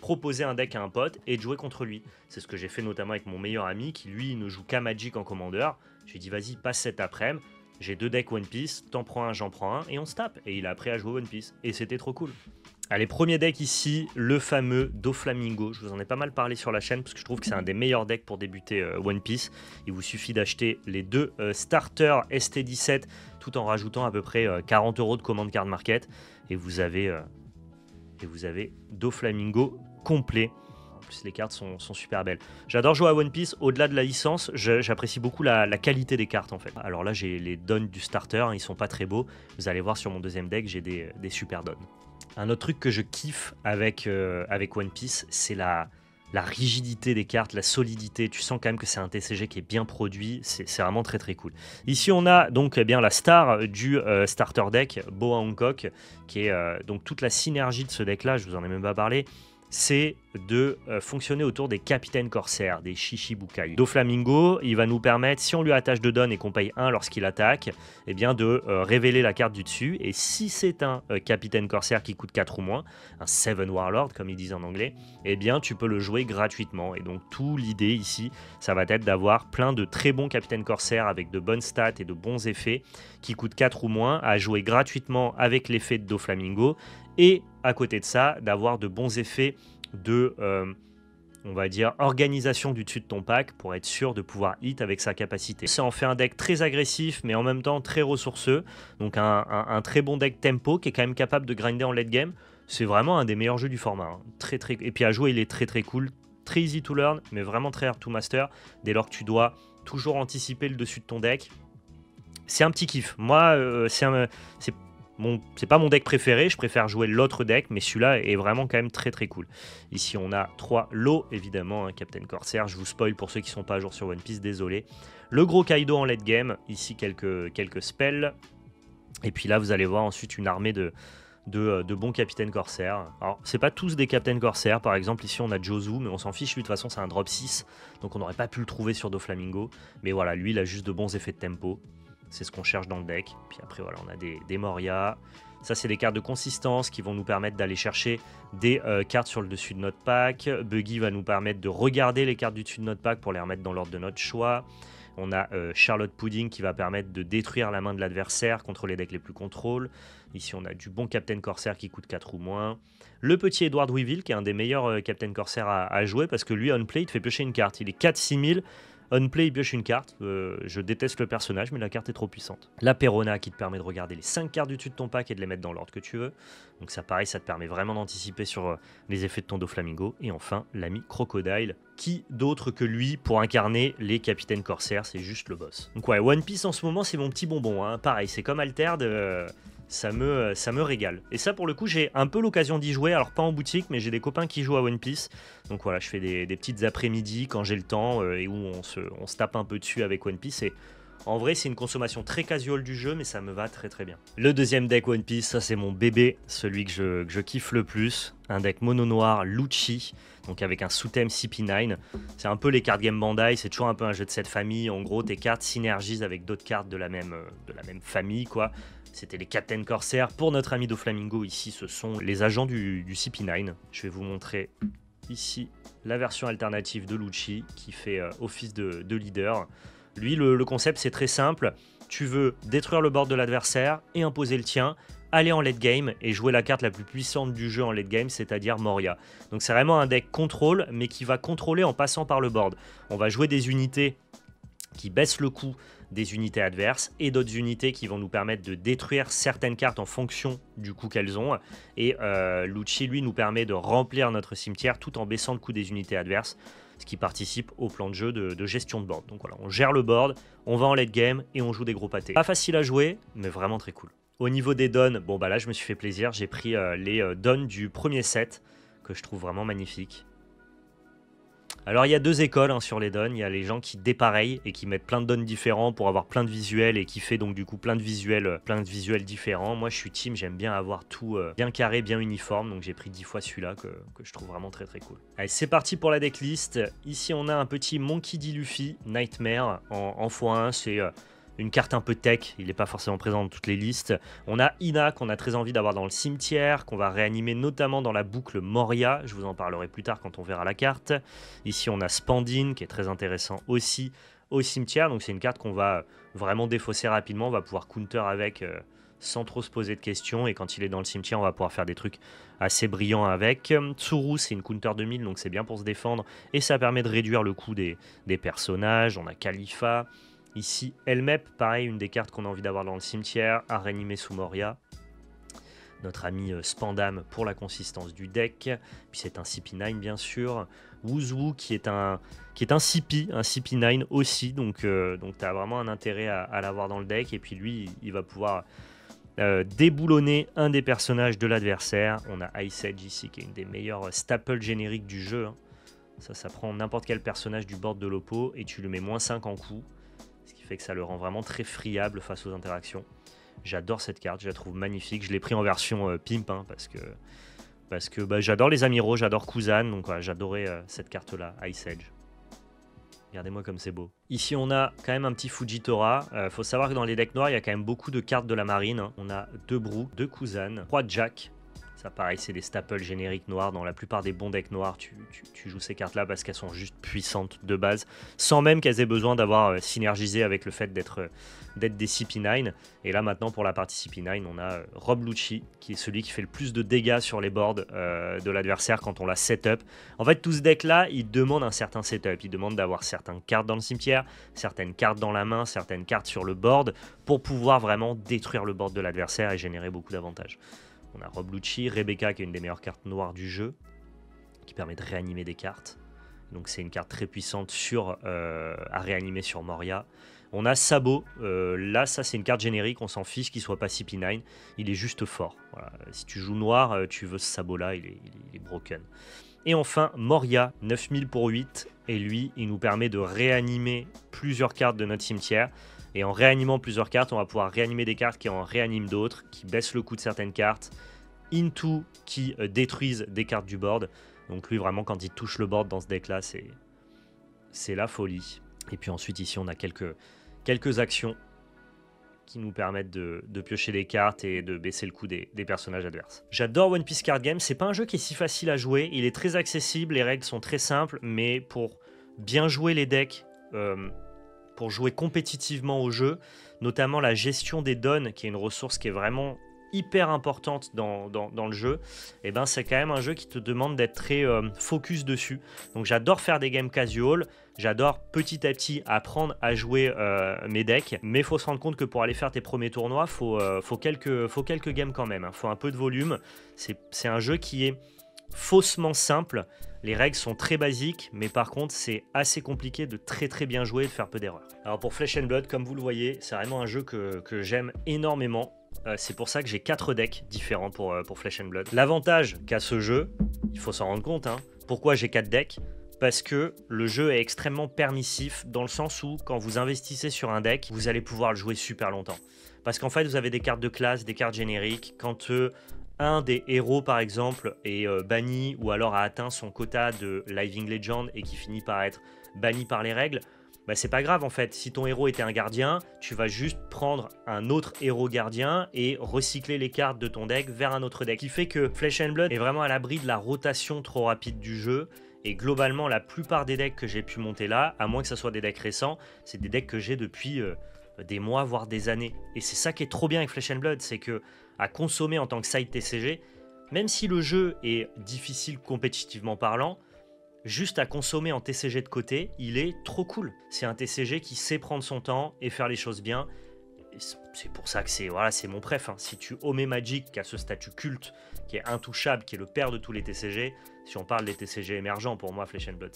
proposer un deck à un pote et de jouer contre lui. C'est ce que j'ai fait notamment avec mon meilleur ami qui lui ne joue qu'à Magic en commandeur. Je lui ai dit vas-y, passe cet après-midi, j'ai deux decks One Piece, t'en prends un, j'en prends un et on se tape. Et il a appris à jouer One Piece et c'était trop cool. Allez, premier deck ici, le fameux Doflamingo. Je vous en ai pas mal parlé sur la chaîne parce que je trouve que c'est un des meilleurs decks pour débuter One Piece. Il vous suffit d'acheter les deux starters ST17 tout en rajoutant à peu près 40 € de commande card market et vous avez Doflamingo complet. En plus, les cartes sont super belles. J'adore jouer à One Piece. Au-delà de la licence, j'apprécie beaucoup la qualité des cartes en fait. Alors là, j'ai les dons du starter, hein, ils sont pas très beaux. Vous allez voir sur mon deuxième deck, j'ai des super dons. Un autre truc que je kiffe avec One Piece, c'est la rigidité des cartes, la solidité. Tu sens quand même que c'est un TCG qui est bien produit, c'est vraiment très très cool. Ici on a donc bien la star du starter deck, Boa Hancock, qui est donc toute la synergie de ce deck là, je vous en ai même pas parlé. C'est de fonctionner autour des capitaines corsaires, des Shichibukai. Doflamingo, il va nous permettre, si on lui attache 2 dons et qu'on paye 1 lorsqu'il attaque, eh bien de révéler la carte du dessus. Et si c'est un capitaine corsaire qui coûte 4 ou moins, un Seven Warlord comme ils disent en anglais, eh bien tu peux le jouer gratuitement. Et donc tout l'idée ici, ça va être d'avoir plein de très bons capitaines corsaires avec de bonnes stats et de bons effets qui coûtent 4 ou moins à jouer gratuitement avec l'effet de Doflamingo. Et à côté de ça, d'avoir de bons effets de, on va dire, organisation du dessus de ton pack pour être sûr de pouvoir hit avec sa capacité. Ça en fait un deck très agressif, mais en même temps très ressourceux. Donc un très bon deck tempo qui est quand même capable de grinder en late game. C'est vraiment un des meilleurs jeux du format. Hein. Et puis à jouer, il est très très cool. Très easy to learn, mais vraiment très hard to master. Dès lors que tu dois toujours anticiper le dessus de ton deck. C'est un petit kiff. Moi, c'est pas mon deck préféré, je préfère jouer l'autre deck, mais celui-là est vraiment quand même très très cool. Ici on a 3 lots, évidemment, hein, Captain Corsair, je vous spoil pour ceux qui sont pas à jour sur One Piece, désolé. Le gros Kaido en late game, ici quelques spells, et puis là vous allez voir ensuite une armée de bons Capitaine Corsair. Alors c'est pas tous des Captain Corsair, par exemple ici on a Jozu, mais on s'en fiche, lui de toute façon c'est un drop 6, donc on n'aurait pas pu le trouver sur Doflamingo, mais voilà, lui il a juste de bons effets de tempo. C'est ce qu'on cherche dans le deck. Puis après, voilà, on a des Moria. Ça, c'est des cartes de consistance qui vont nous permettre d'aller chercher des cartes sur le dessus de notre pack. Buggy va nous permettre de regarder les cartes du dessus de notre pack pour les remettre dans l'ordre de notre choix. On a Charlotte Pudding qui va permettre de détruire la main de l'adversaire contre les decks les plus contrôle. Ici, on a du bon Captain Corsair qui coûte 4 ou moins. Le petit Edward Weevil qui est un des meilleurs Captain Corsair à jouer parce que lui, on play, il te fait piocher une carte. Il est 4-6 000. Unplay, il pioche une carte. Je déteste le personnage, mais la carte est trop puissante. La Perona qui te permet de regarder les 5 cartes du dessus de ton pack et de les mettre dans l'ordre que tu veux. Donc ça, pareil, ça te permet vraiment d'anticiper sur les effets de ton Doflamingo. Et enfin, l'ami Crocodile. Qui d'autre que lui pour incarner les capitaines corsaires, c'est juste le boss. Donc ouais, One Piece en ce moment, c'est mon petit bonbon. Hein. Pareil, c'est comme Altered. Ça me régale. Et ça, pour le coup, j'ai un peu l'occasion d'y jouer. Alors, pas en boutique, mais j'ai des copains qui jouent à One Piece. Donc voilà, je fais des petites après-midi quand j'ai le temps et où on se tape un peu dessus avec One Piece. Et En vrai, c'est une consommation très casual du jeu, mais ça me va très très bien. Le deuxième deck One Piece, ça c'est mon bébé, celui que je kiffe le plus. Un deck mono noir Lucci, donc avec un sous-thème CP9. C'est un peu les cartes Game Bandai, c'est toujours un peu un jeu de cette famille. En gros, tes cartes synergisent avec d'autres cartes de la même famille, quoi. C'était les Captain Corsair. Pour notre ami Doflamingo, ici, ce sont les agents du CP9. Je vais vous montrer ici la version alternative de Lucci qui fait office de leader. Lui, le concept, c'est très simple. Tu veux détruire le board de l'adversaire et imposer le tien, aller en late game et jouer la carte la plus puissante du jeu en late game, c'est-à-dire Moria. Donc c'est vraiment un deck contrôle, mais qui va contrôler en passant par le board. On va jouer des unités qui baissent le coût des unités adverses et d'autres unités qui vont nous permettre de détruire certaines cartes en fonction du coût qu'elles ont. Et Lucci, lui, nous permet de remplir notre cimetière tout en baissant le coût des unités adverses, ce qui participe au plan de jeu de gestion de board. Donc voilà, on gère le board, on va en late game et on joue des gros pâtés. Pas facile à jouer, mais vraiment très cool. Au niveau des dons, bon bah là je me suis fait plaisir, j'ai pris les dons du premier set, que je trouve vraiment magnifiques. Alors il y a deux écoles sur les dons, il y a les gens qui dépareillent et qui mettent plein de dons différents pour avoir plein de visuels et qui fait donc du coup plein de visuels différents. Moi je suis team, j'aime bien avoir tout bien carré, bien uniforme, donc j'ai pris 10 fois celui-là que je trouve vraiment très très cool. Allez, c'est parti pour la decklist. Ici on a un petit Monkey D. Luffy, Nightmare en x1, c'est une carte un peu tech, il n'est pas forcément présent dans toutes les listes. On a Ina qu'on a très envie d'avoir dans le cimetière, qu'on va réanimer notamment dans la boucle Moria. Je vous en parlerai plus tard quand on verra la carte. Ici on a Spandine qui est très intéressant aussi au cimetière. Donc c'est une carte qu'on va vraiment défausser rapidement. On va pouvoir counter avec sans trop se poser de questions. Et quand il est dans le cimetière, on va pouvoir faire des trucs assez brillants avec. Tsuru, c'est une counter 2000, donc c'est bien pour se défendre. Et ça permet de réduire le coût des personnages. On a Khalifa. Ici, Elmep, pareil, une des cartes qu'on a envie d'avoir dans le cimetière, à réanimer sous Moria. Notre ami Spandam pour la consistance du deck. Puis c'est un CP9 bien sûr. Wuzu qui est un CP9 aussi. Donc tu as vraiment un intérêt à l'avoir dans le deck. Et puis lui, il va pouvoir déboulonner un des personnages de l'adversaire. On a Ice Edge ici qui est une des meilleures staples génériques du jeu. Ça prend n'importe quel personnage du board de l'oppo et tu le mets -5 en coup. Ce qui fait que ça le rend vraiment très friable face aux interactions. J'adore cette carte, je la trouve magnifique. Je l'ai pris en version pimp parce que bah, j'adore les amiraux, j'adore Kuzan. Donc voilà, j'adorais cette carte-là, Ice Edge. Regardez-moi comme c'est beau. Ici, on a quand même un petit Fujitora. Faut savoir que dans les decks noirs, il y a quand même beaucoup de cartes de la marine. On a 2 Brook, 2 Kuzan, 3 Jack. Ça, pareil, c'est des staples génériques noirs. Dans la plupart des bons decks noirs, tu joues ces cartes-là parce qu'elles sont juste puissantes de base, sans même qu'elles aient besoin d'avoir synergisé avec le fait d'être des CP9. Et là, maintenant, pour la partie CP9, on a Rob Lucci, qui est celui qui fait le plus de dégâts sur les boards de l'adversaire quand on la setup. En fait, tout ce deck-là, il demande un certain setup. Il demande d'avoir certaines cartes dans le cimetière, certaines cartes dans la main, certaines cartes sur le board, pour pouvoir vraiment détruire le board de l'adversaire et générer beaucoup d'avantages. On a Rob Lucci, Rebecca qui est une des meilleures cartes noires du jeu, qui permet de réanimer des cartes. Donc c'est une carte très puissante à réanimer sur Moria. On a Sabo, là ça c'est une carte générique, on s'en fiche qu'il soit pas CP9, il est juste fort. Voilà. Si tu joues noir, tu veux ce Sabo là, il est broken. Et enfin Moria, 9000 pour 8, et lui il nous permet de réanimer plusieurs cartes de notre cimetière. Et en réanimant plusieurs cartes, on va pouvoir réanimer des cartes qui en réaniment d'autres, qui baissent le coût de certaines cartes. Into qui détruisent des cartes du board. Donc lui vraiment quand il touche le board dans ce deck là, c'est la folie. Et puis ensuite ici on a quelques actions qui nous permettent de piocher des cartes et de baisser le coût des personnages adverses. J'adore One Piece Card Game, c'est pas un jeu qui est si facile à jouer, il est très accessible, les règles sont très simples, mais pour bien jouer les decks, pour jouer compétitivement au jeu, notamment la gestion des dons, qui est une ressource qui est vraiment hyper importante dans le jeu, et ben c'est quand même un jeu qui te demande d'être très focus dessus. Donc j'adore faire des games casual, j'adore petit à petit apprendre à jouer mes decks, mais il faut se rendre compte que pour aller faire tes premiers tournois, faut quelques games quand même, faut un peu de volume. C'est un jeu qui est faussement simple, les règles sont très basiques, mais par contre c'est assez compliqué de très bien jouer et de faire peu d'erreurs. Alors pour Flesh and Blood, comme vous le voyez, c'est vraiment un jeu que j'aime énormément. C'est pour ça que j'ai 4 decks différents pour Flesh and Blood. L'avantage qu'a ce jeu, il faut s'en rendre compte, pourquoi j'ai 4 decks? parce que le jeu est extrêmement permissif dans le sens où quand vous investissez sur un deck, vous allez pouvoir le jouer super longtemps. Parce qu'en fait, vous avez des cartes de classe, des cartes génériques. Quand un des héros, par exemple, est banni ou alors a atteint son quota de Living Legend et qui finit par être banni par les règles, bah c'est pas grave en fait. Si ton héros était un gardien, tu vas juste prendre un autre héros gardien et recycler les cartes de ton deck vers un autre deck. Ce qui fait que Flesh and Blood est vraiment à l'abri de la rotation trop rapide du jeu. Et globalement, la plupart des decks que j'ai pu monter là, à moins que ce soit des decks récents, c'est des decks que j'ai depuis des mois, voire des années. Et c'est ça qui est trop bien avec Flesh and Blood, c'est que à consommer en tant que side TCG, même si le jeu est difficile compétitivement parlant, juste à consommer en TCG de côté, il est trop cool. C'est un TCG qui sait prendre son temps et faire les choses bien. C'est pour ça que c'est voilà, c'est mon préf. Si tu omets Magic, qui a ce statut culte, qui est intouchable, qui est le père de tous les TCG, si on parle des TCG émergents, pour moi, Flesh and Blood,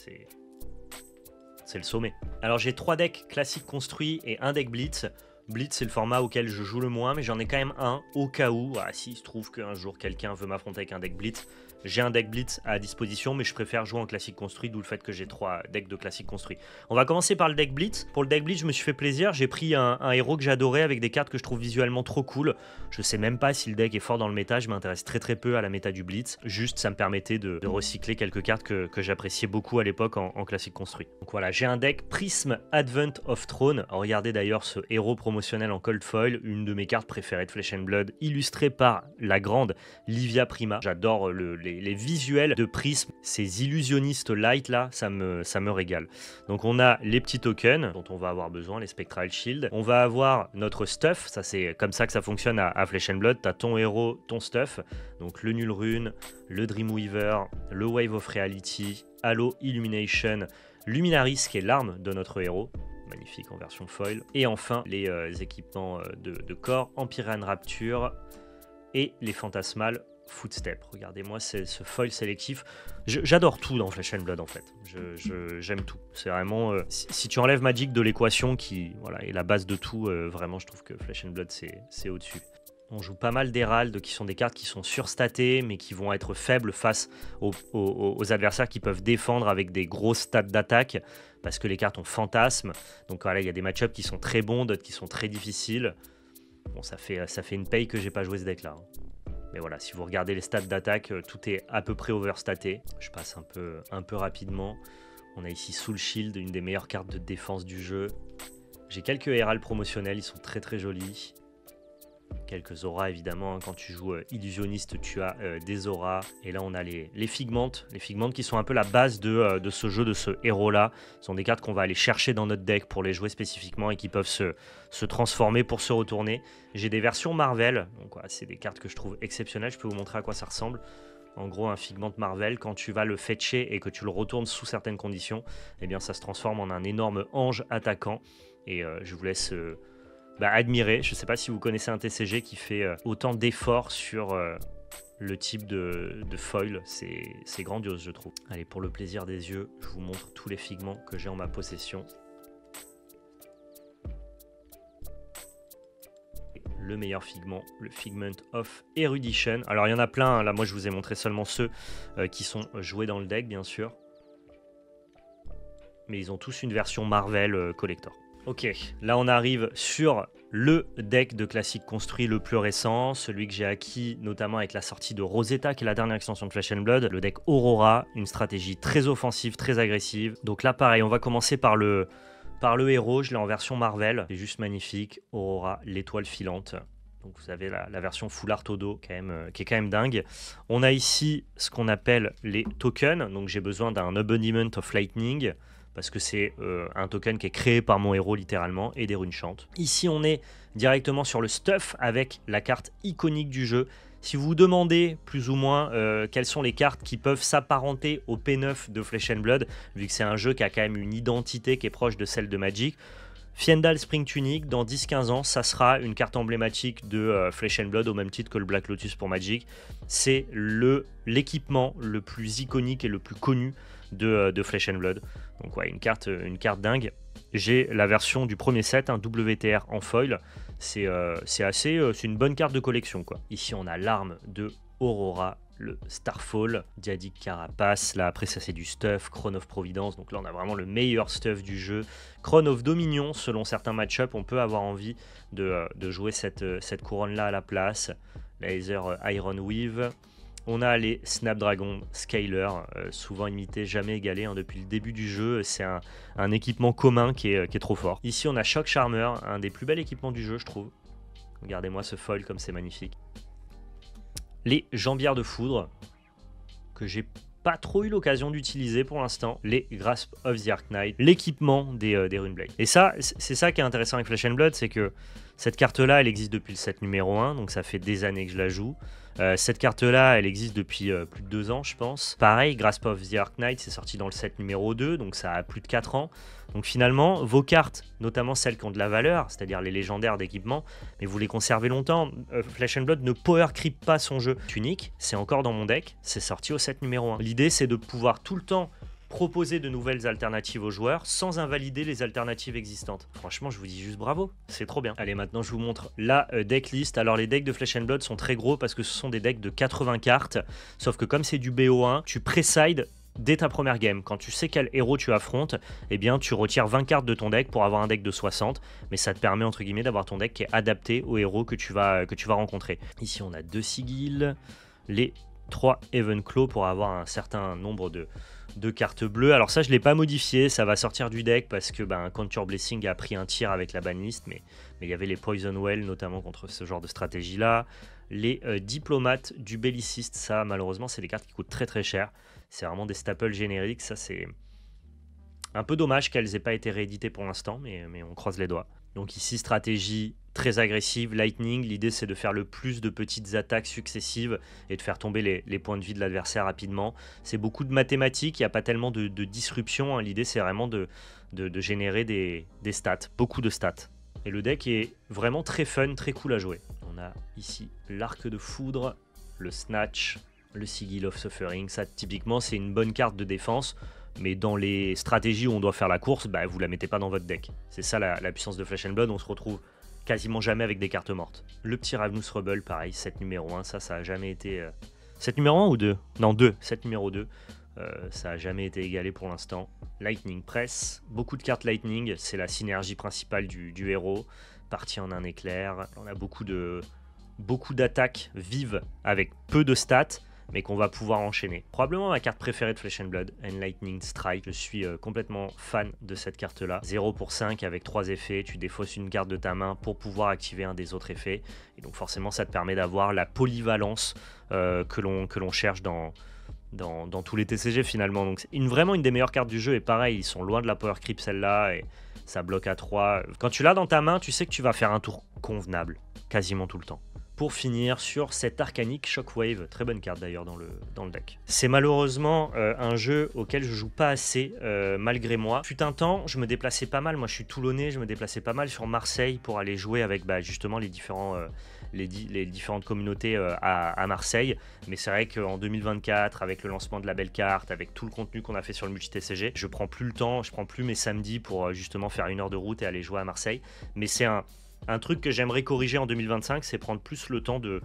c'est le sommet. Alors j'ai 3 decks classiques construits et un deck Blitz. Blitz, c'est le format auquel je joue le moins, mais j'en ai quand même un au cas où. Voilà, s'il se trouve qu'un jour quelqu'un veut m'affronter avec un deck Blitz, j'ai un deck Blitz à disposition, mais je préfère jouer en classique construit, d'où le fait que j'ai 3 decks de classique construit. On va commencer par le deck Blitz. Pour le deck Blitz, je me suis fait plaisir. J'ai pris un héros que j'adorais avec des cartes que je trouve visuellement trop cool. Je sais même pas si le deck est fort dans le méta, je m'intéresse très peu à la méta du Blitz. Juste, ça me permettait de recycler quelques cartes que j'appréciais beaucoup à l'époque en classique construit. Donc voilà, j'ai un deck Prism Advent of Throne. Alors, regardez d'ailleurs ce héros promotionnel en cold foil, une de mes cartes préférées de Flesh and Blood, illustrée par la grande Livia Prima. J'adore les visuels de Prism, ces illusionnistes light là, ça me régale. Donc on a les petits tokens dont on va avoir besoin, les Spectral Shield. On va avoir notre stuff, ça c'est comme ça que ça fonctionne à Flesh and Blood. T'as ton héros, ton stuff, donc le Null Rune, le Dreamweaver, le Wave of Reality, Halo Illumination, Luminaris qui est l'arme de notre héros. Magnifique en version foil. Et enfin, les équipements de corps, Empyrean Rapture et les fantasmales Footstep. Regardez-moi ce foil sélectif. J'adore tout dans Flesh and Blood en fait. J'aime tout. C'est vraiment... si tu enlèves Magic de l'équation qui voilà, est la base de tout, vraiment je trouve que Flesh and Blood c'est au-dessus. On joue pas mal d'Herald qui sont des cartes qui sont surstatées mais qui vont être faibles face aux adversaires qui peuvent défendre avec des gros stats d'attaque parce que les cartes ont fantasme. Donc voilà, il y a des match-ups qui sont très bons, d'autres qui sont très difficiles. Bon, ça fait une paye que j'ai pas joué ce deck là. Mais voilà, si vous regardez les stats d'attaque, tout est à peu près overstaté. Je passe un peu rapidement. On a ici Soul Shield, une des meilleures cartes de défense du jeu. J'ai quelques Herald promotionnels, ils sont très jolis. Quelques auras évidemment, quand tu joues illusionniste tu as des auras. Et là on a les figmentes. Les figmentes qui sont un peu la base de ce jeu, de ce héros là. Ce sont des cartes qu'on va aller chercher dans notre deck pour les jouer spécifiquement et qui peuvent se transformer pour se retourner. J'ai des versions Marvel, donc voilà, c'est des cartes que je trouve exceptionnelles. Je peux vous montrer à quoi ça ressemble. En gros, un Figment Marvel, quand tu vas le fetcher et que tu le retournes sous certaines conditions, eh bien ça se transforme en un énorme ange attaquant. Et je vous laisse... admirer. Je ne sais pas si vous connaissez un TCG qui fait autant d'efforts sur le type de foil. C'est grandiose, je trouve. Allez, pour le plaisir des yeux, je vous montre tous les figments que j'ai en ma possession. Le meilleur figment, le Figment of Erudition. Alors, il y en a plein. Là, moi, je vous ai montré seulement ceux qui sont joués dans le deck, bien sûr. Mais ils ont tous une version Marvel Collector. Ok, là on arrive sur le deck de classique construit le plus récent, celui que j'ai acquis notamment avec la sortie de Rosetta, qui est la dernière extension de Flesh and Blood, le deck Aurora, une stratégie très offensive, très agressive. Donc là pareil, on va commencer par le héros, je l'ai en version Marvel, c'est juste magnifique, Aurora, l'étoile filante. Donc vous avez la version full art Odo qui est quand même dingue. On a ici ce qu'on appelle les tokens, donc j'ai besoin d'un Abandonment of Lightning, parce que c'est un token qui est créé par mon héros littéralement, et des runes chantes. Ici on est directement sur le stuff avec la carte iconique du jeu. Si vous vous demandez plus ou moins quelles sont les cartes qui peuvent s'apparenter au P9 de Flesh and Blood, vu que c'est un jeu qui a quand même une identité qui est proche de celle de Magic, Fiendal Spring Tunic, dans 10-15 ans, ça sera une carte emblématique de Flesh and Blood au même titre que le Black Lotus pour Magic. C'est l'équipement le plus iconique et le plus connu de Flesh and Blood. Donc ouais, une carte dingue. J'ai la version du premier set, un WTR en foil. C'est une bonne carte de collection, quoi. Ici, on a l'arme de Aurora, le Starfall, Diadic Carapace, là après ça c'est du stuff, Crown of Providence, donc là on a vraiment le meilleur stuff du jeu. Crown of Dominion, selon certains match-up, on peut avoir envie de jouer cette couronne-là à la place. Laser Iron Weave. On a les Snapdragon Scaler, souvent imités, jamais égalés hein, depuis le début du jeu. C'est un équipement commun qui est trop fort. Ici on a Shock Charmer, un des plus bels équipements du jeu je trouve. Regardez-moi ce foil comme c'est magnifique. Les Jambières de Foudre, que j'ai pas trop eu l'occasion d'utiliser pour l'instant. Les Grasp of the Arc Knight, l'équipement des Runeblade. Et ça, c'est ça qui est intéressant avec Flesh and Blood, c'est que cette carte-là, elle existe depuis le set numéro 1, donc ça fait des années que je la joue. Cette carte-là, elle existe depuis plus de 2 ans, je pense. Pareil, Grasp of the Arc Knight, c'est sorti dans le set numéro 2, donc ça a plus de 4 ans. Donc finalement, vos cartes, notamment celles qui ont de la valeur, c'est-à-dire les légendaires d'équipement, mais vous les conservez longtemps. Flesh and Blood ne power creep pas son jeu. Unique, c'est encore dans mon deck, c'est sorti au set numéro 1. L'idée, c'est de pouvoir tout le temps proposer de nouvelles alternatives aux joueurs sans invalider les alternatives existantes. Franchement, je vous dis juste bravo, c'est trop bien. Allez, maintenant je vous montre la decklist. Alors les decks de Flesh and Blood sont très gros parce que ce sont des decks de 80 cartes, sauf que comme c'est du BO1, tu pré-side dès ta première game. Quand tu sais quel héros tu affrontes, eh bien tu retires 20 cartes de ton deck pour avoir un deck de 60, mais ça te permet entre guillemets d'avoir ton deck qui est adapté au héros que tu vas rencontrer. Ici on a 2 sigils, les 3 Evenclaw pour avoir un certain nombre de cartes bleues. Alors ça je ne l'ai pas modifié, ça va sortir du deck parce que Contour Blessing a pris un tir avec la banlist, mais il y avait les Poison Well notamment contre ce genre de stratégie là. Les Diplomates du Belliciste, ça malheureusement c'est des cartes qui coûtent très très cher, c'est vraiment des staples génériques, ça c'est un peu dommage qu'elles aient pas été rééditées pour l'instant, mais on croise les doigts. Donc ici stratégie très agressive, Lightning, l'idée c'est de faire le plus de petites attaques successives et de faire tomber les points de vie de l'adversaire rapidement. C'est beaucoup de mathématiques, il n'y a pas tellement de disruption, hein. L'idée c'est vraiment de générer des stats, beaucoup de stats. Et le deck est vraiment très fun, très cool à jouer. On a ici l'Arc de Foudre, le Snatch, le Sigil of Suffering, ça typiquement c'est une bonne carte de défense. Mais dans les stratégies où on doit faire la course, vous la mettez pas dans votre deck. C'est ça la puissance de Flesh and Blood, on se retrouve quasiment jamais avec des cartes mortes. Le petit Ravenous Rebel, pareil, set numéro 1, ça a jamais été... Set numéro 1 ou 2 ? Non, 2, set numéro 2. Ça a jamais été égalé pour l'instant. Lightning Press, beaucoup de cartes Lightning, c'est la synergie principale du héros. Partie en un éclair, on a beaucoup d'attaques vives avec peu de stats, mais qu'on va pouvoir enchaîner. Probablement ma carte préférée de Flesh and Blood, Enlightening Strike. Je suis complètement fan de cette carte-là. 0 pour 5 avec 3 effets, tu défausses une carte de ta main pour pouvoir activer un des autres effets. Et donc forcément, ça te permet d'avoir la polyvalence que l'on cherche dans tous les TCG finalement. Donc c'est vraiment une des meilleures cartes du jeu. Et pareil, ils sont loin de la power creep celle-là. Et ça bloque à 3. Quand tu l'as dans ta main, tu sais que tu vas faire un tour convenable, quasiment tout le temps. Pour finir sur cette Arcanic Shockwave, très bonne carte d'ailleurs dans le deck. C'est malheureusement un jeu auquel je joue pas assez malgré moi. Fut un temps, je me déplaçais pas mal, moi je suis toulonnais, je me déplaçais pas mal sur Marseille pour aller jouer avec justement les différentes communautés à Marseille. Mais c'est vrai qu'en 2024, avec le lancement de la belle carte, avec tout le contenu qu'on a fait sur le multi-TCG, je prends plus le temps, je prends plus mes samedis pour justement faire 1 heure de route et aller jouer à Marseille. Mais c'est un truc que j'aimerais corriger en 2025, c'est prendre plus le temps de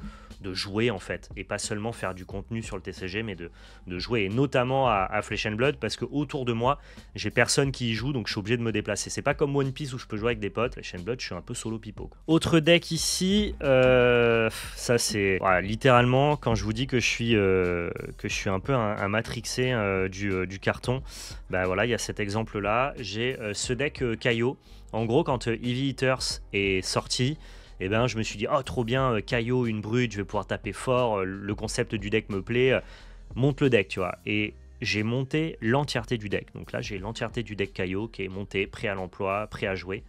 jouer en fait, et pas seulement faire du contenu sur le TCG, mais de jouer, et notamment à Flesh and Blood, parce que autour de moi, j'ai personne qui y joue, donc je suis obligé de me déplacer. C'est pas comme One Piece où je peux jouer avec des potes. Flesh and Blood, je suis un peu solo pipo. Autre deck ici, ça c'est littéralement quand je vous dis que je suis un peu un matrixé du carton. Voilà, il y a cet exemple là. J'ai ce deck Kaio. En gros, quand Heavy Eaters est sorti, je me suis dit, oh trop bien, Kaio, une brute, je vais pouvoir taper fort, le concept du deck me plaît, monte le deck, tu vois. Et j'ai monté l'entièreté du deck. Donc là, j'ai l'entièreté du deck Kaio qui est monté, prêt à l'emploi, prêt à jouer.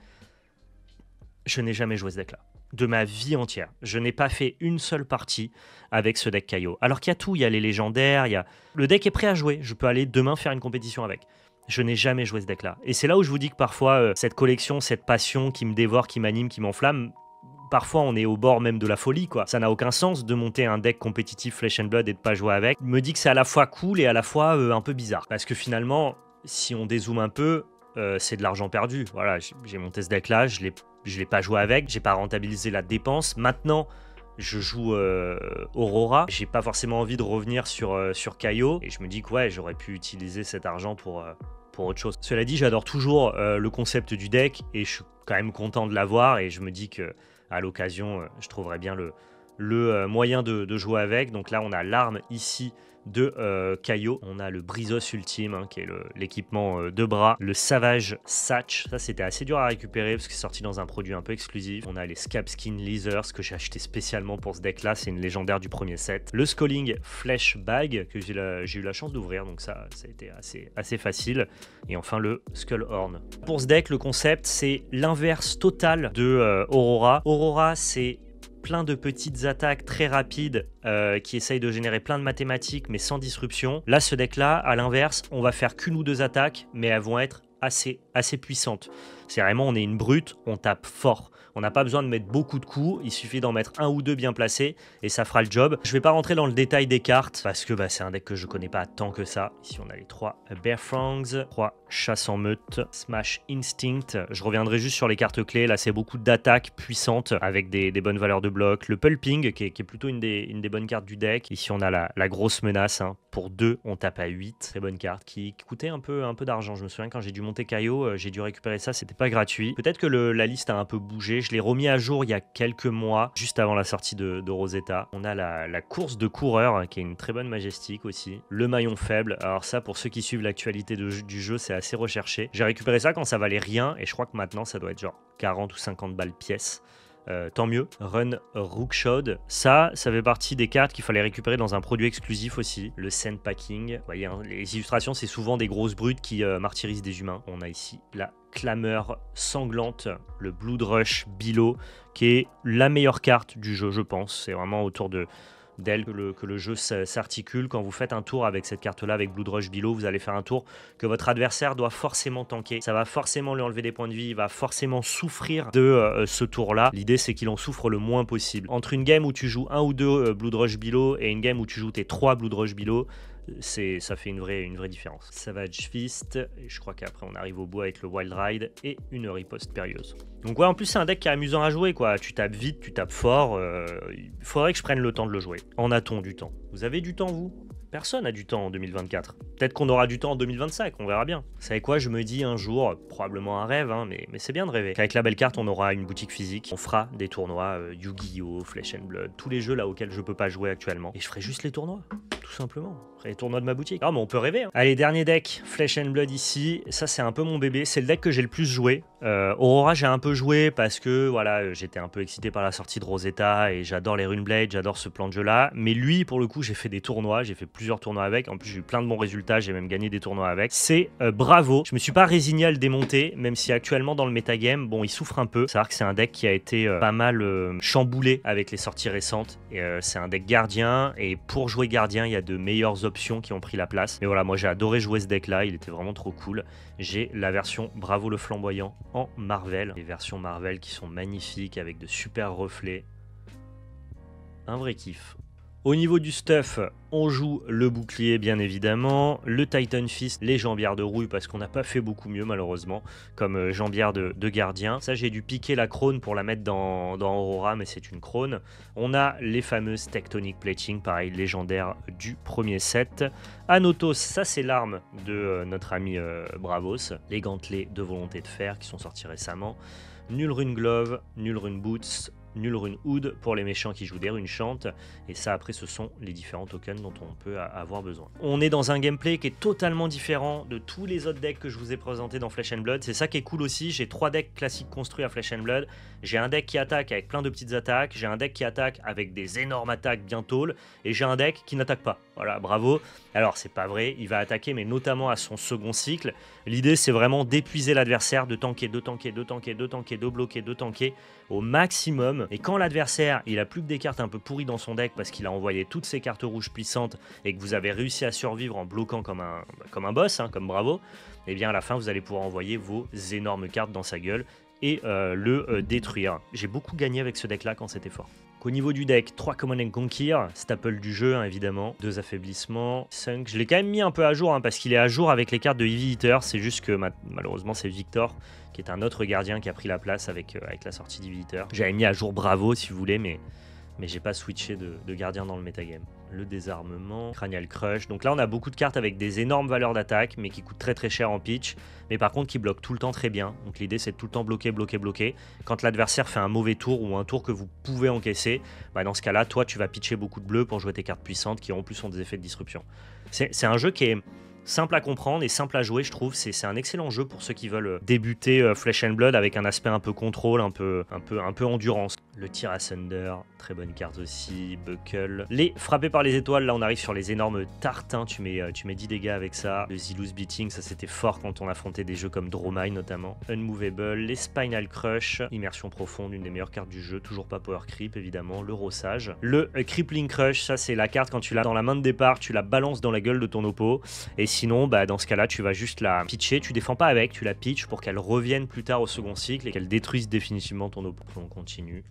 Je n'ai jamais joué ce deck-là. De ma vie entière. Je n'ai pas fait une seule partie avec ce deck Kaio. Alors qu'il y a tout, il y a les légendaires, le deck est prêt à jouer, je peux aller demain faire une compétition avec. Je n'ai jamais joué ce deck-là. Et c'est là où je vous dis que parfois, cette collection, cette passion qui me dévore, qui m'anime, qui m'enflamme, parfois on est au bord même de la folie, quoi. Ça n'a aucun sens de monter un deck compétitif Flesh and Blood et de pas jouer avec. Je me dis que c'est à la fois cool et à la fois un peu bizarre. Parce que finalement, si on dézoome un peu, c'est de l'argent perdu. Voilà, j'ai monté ce deck-là, je l'ai pas joué avec, j'ai pas rentabilisé la dépense. Maintenant, je joue Aurora. J'ai pas forcément envie de revenir sur Kaio. Et je me dis que ouais, j'aurais pu utiliser cet argent pour autre chose. Cela dit, j'adore toujours le concept du deck et je suis quand même content de l'avoir. Et je me dis que à l'occasion, je trouverais bien le moyen de jouer avec. Donc là, on a l'arme ici de Kaio. On a le Brizos Ultime, hein, qui est l'équipement de bras. Le Savage Satch, ça c'était assez dur à récupérer parce que c'est sorti dans un produit un peu exclusif. On a les Scabskin Leathers que j'ai acheté spécialement pour ce deck là, c'est une légendaire du premier set. Le Sculling Flesh Bag que j'ai eu la chance d'ouvrir, donc ça a été assez facile. Et enfin le Skullhorn. Pour ce deck, le concept c'est l'inverse total de Aurora. Aurora, c'est plein de petites attaques très rapides qui essayent de générer plein de mathématiques mais sans disruption. Là, ce deck-là, à l'inverse, on va faire qu'une ou deux attaques, mais elles vont être assez puissantes. C'est vraiment, on est une brute, on tape fort. On n'a pas besoin de mettre beaucoup de coups, il suffit d'en mettre un ou deux bien placés et ça fera le job. Je ne vais pas rentrer dans le détail des cartes parce que c'est un deck que je connais pas tant que ça. Ici on a les 3 Bear Fangs, 3 Chasse en meute, Smash Instinct. Je reviendrai juste sur les cartes clés. Là c'est beaucoup d'attaques puissantes avec des bonnes valeurs de bloc. Le Pulping qui est plutôt une des bonnes cartes du deck. Ici on a la grosse menace. Hein. Pour 2 on tape à 8. Très bonne carte qui coûtait un peu d'argent. Je me souviens quand j'ai dû monter Kaio, j'ai dû récupérer ça, c'était pas gratuit. Peut-être que la liste a un peu bougé. Je l'ai remis à jour il y a quelques mois, juste avant la sortie de Rosetta. On a la course de coureur, qui est une très bonne majestique aussi. Le maillon faible. Alors ça, pour ceux qui suivent l'actualité du jeu, c'est assez recherché. J'ai récupéré ça quand ça valait rien, et je crois que maintenant, ça doit être genre 40 ou 50 balles pièce. Tant mieux. Run Rookshot, ça fait partie des cartes qu'il fallait récupérer dans un produit exclusif aussi. Le Sand Packing. Vous voyez, hein, les illustrations, c'est souvent des grosses brutes qui martyrisent des humains. On a ici la Clameur Sanglante, le Blood Rush Bilo, qui est la meilleure carte du jeu, je pense. C'est vraiment autour d'elle que le jeu s'articule. Quand vous faites un tour avec cette carte-là, avec Blood Rush Bilo, vous allez faire un tour que votre adversaire doit forcément tanker. Ça va forcément lui enlever des points de vie, il va forcément souffrir de ce tour-là. L'idée, c'est qu'il en souffre le moins possible. Entre une game où tu joues un ou deux Blood Rush Bilo et une game où tu joues tes 3 Blood Rush Bilo, ça fait une vraie différence. Savage Fist, et je crois qu'après on arrive au bout avec le Wild Ride et une riposte périlleuse. Donc ouais, en plus c'est un deck qui est amusant à jouer quoi. Tu tapes vite, tu tapes fort. Il faudrait que je prenne le temps de le jouer. En a-t-on du temps? Vous avez du temps vous? Personne n'a du temps en 2024. Peut-être qu'on aura du temps en 2025, on verra bien. Vous savez quoi, je me dis un jour, probablement un rêve, hein, mais c'est bien de rêver, qu'avec la belle carte, on aura une boutique physique, on fera des tournois Yu-Gi-Oh!, Flesh and Blood, tous les jeux là auxquels je peux pas jouer actuellement. Et je ferai juste les tournois, tout simplement. Je ferai les tournois de ma boutique. Ah mais on peut rêver. Hein. Allez, dernier deck, Flesh and Blood ici. Ça c'est un peu mon bébé, c'est le deck que j'ai le plus joué. Aurora j'ai un peu joué parce que voilà, j'étais un peu excité par la sortie de Rosetta et j'adore les Runeblade, j'adore ce plan de jeu là. Mais lui pour le coup j'ai fait des tournois, j'ai fait plusieurs tournois avec, en plus j'ai eu plein de bons résultats, j'ai même gagné des tournois avec. C'est Bravo, je me suis pas résigné à le démonter, même si actuellement dans le metagame, bon il souffre un peu. C'est vrai que c'est un deck qui a été pas mal chamboulé avec les sorties récentes. C'est un deck gardien et pour jouer gardien il y a de meilleures options qui ont pris la place. Mais voilà, moi j'ai adoré jouer ce deck là, il était vraiment trop cool. J'ai la version Bravo le Flamboyant en Marvel. Les versions Marvel qui sont magnifiques avec de super reflets. Un vrai kiff. Au niveau du stuff, on joue le bouclier bien évidemment, le Titan Fist, les jambières de rouille parce qu'on n'a pas fait beaucoup mieux malheureusement comme jambières de gardien. Ça j'ai dû piquer la crone pour la mettre dans Aurora mais c'est une crone. On a les fameuses Tectonic Plating, pareil légendaire du premier set. Anotos, ça c'est l'arme de notre ami Bravos. Les gantelets de volonté de fer qui sont sortis récemment. Nul Rune Glove, Nul Rune Boots, Nul Rune Hood pour les méchants qui jouent des runes chantes. Et ça après ce sont les différents tokens dont on peut avoir besoin. On est dans un gameplay qui est totalement différent de tous les autres decks que je vous ai présentés dans Flesh and Blood. C'est ça qui est cool aussi, j'ai 3 decks classiques construits à Flesh and Blood. J'ai un deck qui attaque avec plein de petites attaques, j'ai un deck qui attaque avec des énormes attaques bien tôles, et j'ai un deck qui n'attaque pas. Voilà, bravo. Alors c'est pas vrai, il va attaquer mais notamment à son second cycle. L'idée c'est vraiment d'épuiser l'adversaire, de tanker, de tanker, de tanker, de tanker, de bloquer, de tanker au maximum. Et quand l'adversaire il a plus que des cartes un peu pourries dans son deck parce qu'il a envoyé toutes ses cartes rouges puissantes et que vous avez réussi à survivre en bloquant comme un boss, hein, comme Bravo, et bien à la fin vous allez pouvoir envoyer vos énormes cartes dans sa gueule et le détruire. J'ai beaucoup gagné avec ce deck là quand c'était fort. Au niveau du deck, 3 Command and Conquer, staple du jeu hein, évidemment, 2 affaiblissements, 5. Je l'ai quand même mis un peu à jour hein, parce qu'il est à jour avec les cartes de Heavy Hitter, c'est juste que malheureusement c'est Victor qui est un autre gardien qui a pris la place avec la sortie d'Heavy Hitter. J'avais mis à jour Bravo si vous voulez, mais mais j'ai pas switché de gardien dans le metagame. Le désarmement, Cranial Crush. Donc là, on a beaucoup de cartes avec des énormes valeurs d'attaque, mais qui coûtent très cher en pitch, mais par contre qui bloquent tout le temps très bien. Donc l'idée, c'est de tout le temps bloquer. Quand l'adversaire fait un mauvais tour ou un tour que vous pouvez encaisser, bah dans ce cas-là, toi, tu vas pitcher beaucoup de bleus pour jouer tes cartes puissantes qui en plus ont des effets de disruption. C'est un jeu qui est simple à comprendre et simple à jouer, je trouve. C'est un excellent jeu pour ceux qui veulent débuter Flesh and Blood avec un aspect un peu contrôle, un peu endurance. Le tir à Thunder, très bonne carte aussi. Buckle. Les frappés par les étoiles, là on arrive sur les énormes tartins. Tu mets 10 dégâts avec ça. Le Zilus Beating, ça c'était fort quand on affrontait des jeux comme Dromai notamment. Unmovable, les Spinal Crush, Immersion Profonde, une des meilleures cartes du jeu. Toujours pas Power Creep évidemment. Le Rossage. Le Crippling Crush, ça c'est la carte quand tu l'as dans la main de départ, tu la balances dans la gueule de ton oppo. Et sinon, bah, dans ce cas-là, tu vas juste la pitcher. Tu défends pas avec, tu la pitches pour qu'elle revienne plus tard au second cycle et qu'elle détruise définitivement ton oppo. On continue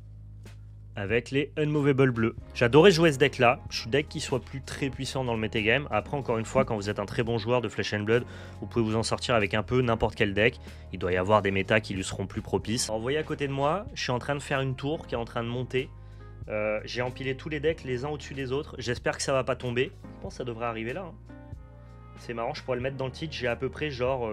avec les Unmovable bleus. J'adorais jouer ce deck là, je suis deck qui soit plus très puissant dans le metagame. Après encore une fois, quand vous êtes un très bon joueur de Flesh and Blood, vous pouvez vous en sortir avec un peu n'importe quel deck. Il doit y avoir des méta qui lui seront plus propices. Alors, vous voyez à côté de moi, je suis en train de faire une tour qui est en train de monter. J'ai empilé tous les decks les uns au-dessus des autres. J'espère que ça va pas tomber. Je pense que ça devrait arriver là. C'est marrant, je pourrais le mettre dans le titre. J'ai à peu près genre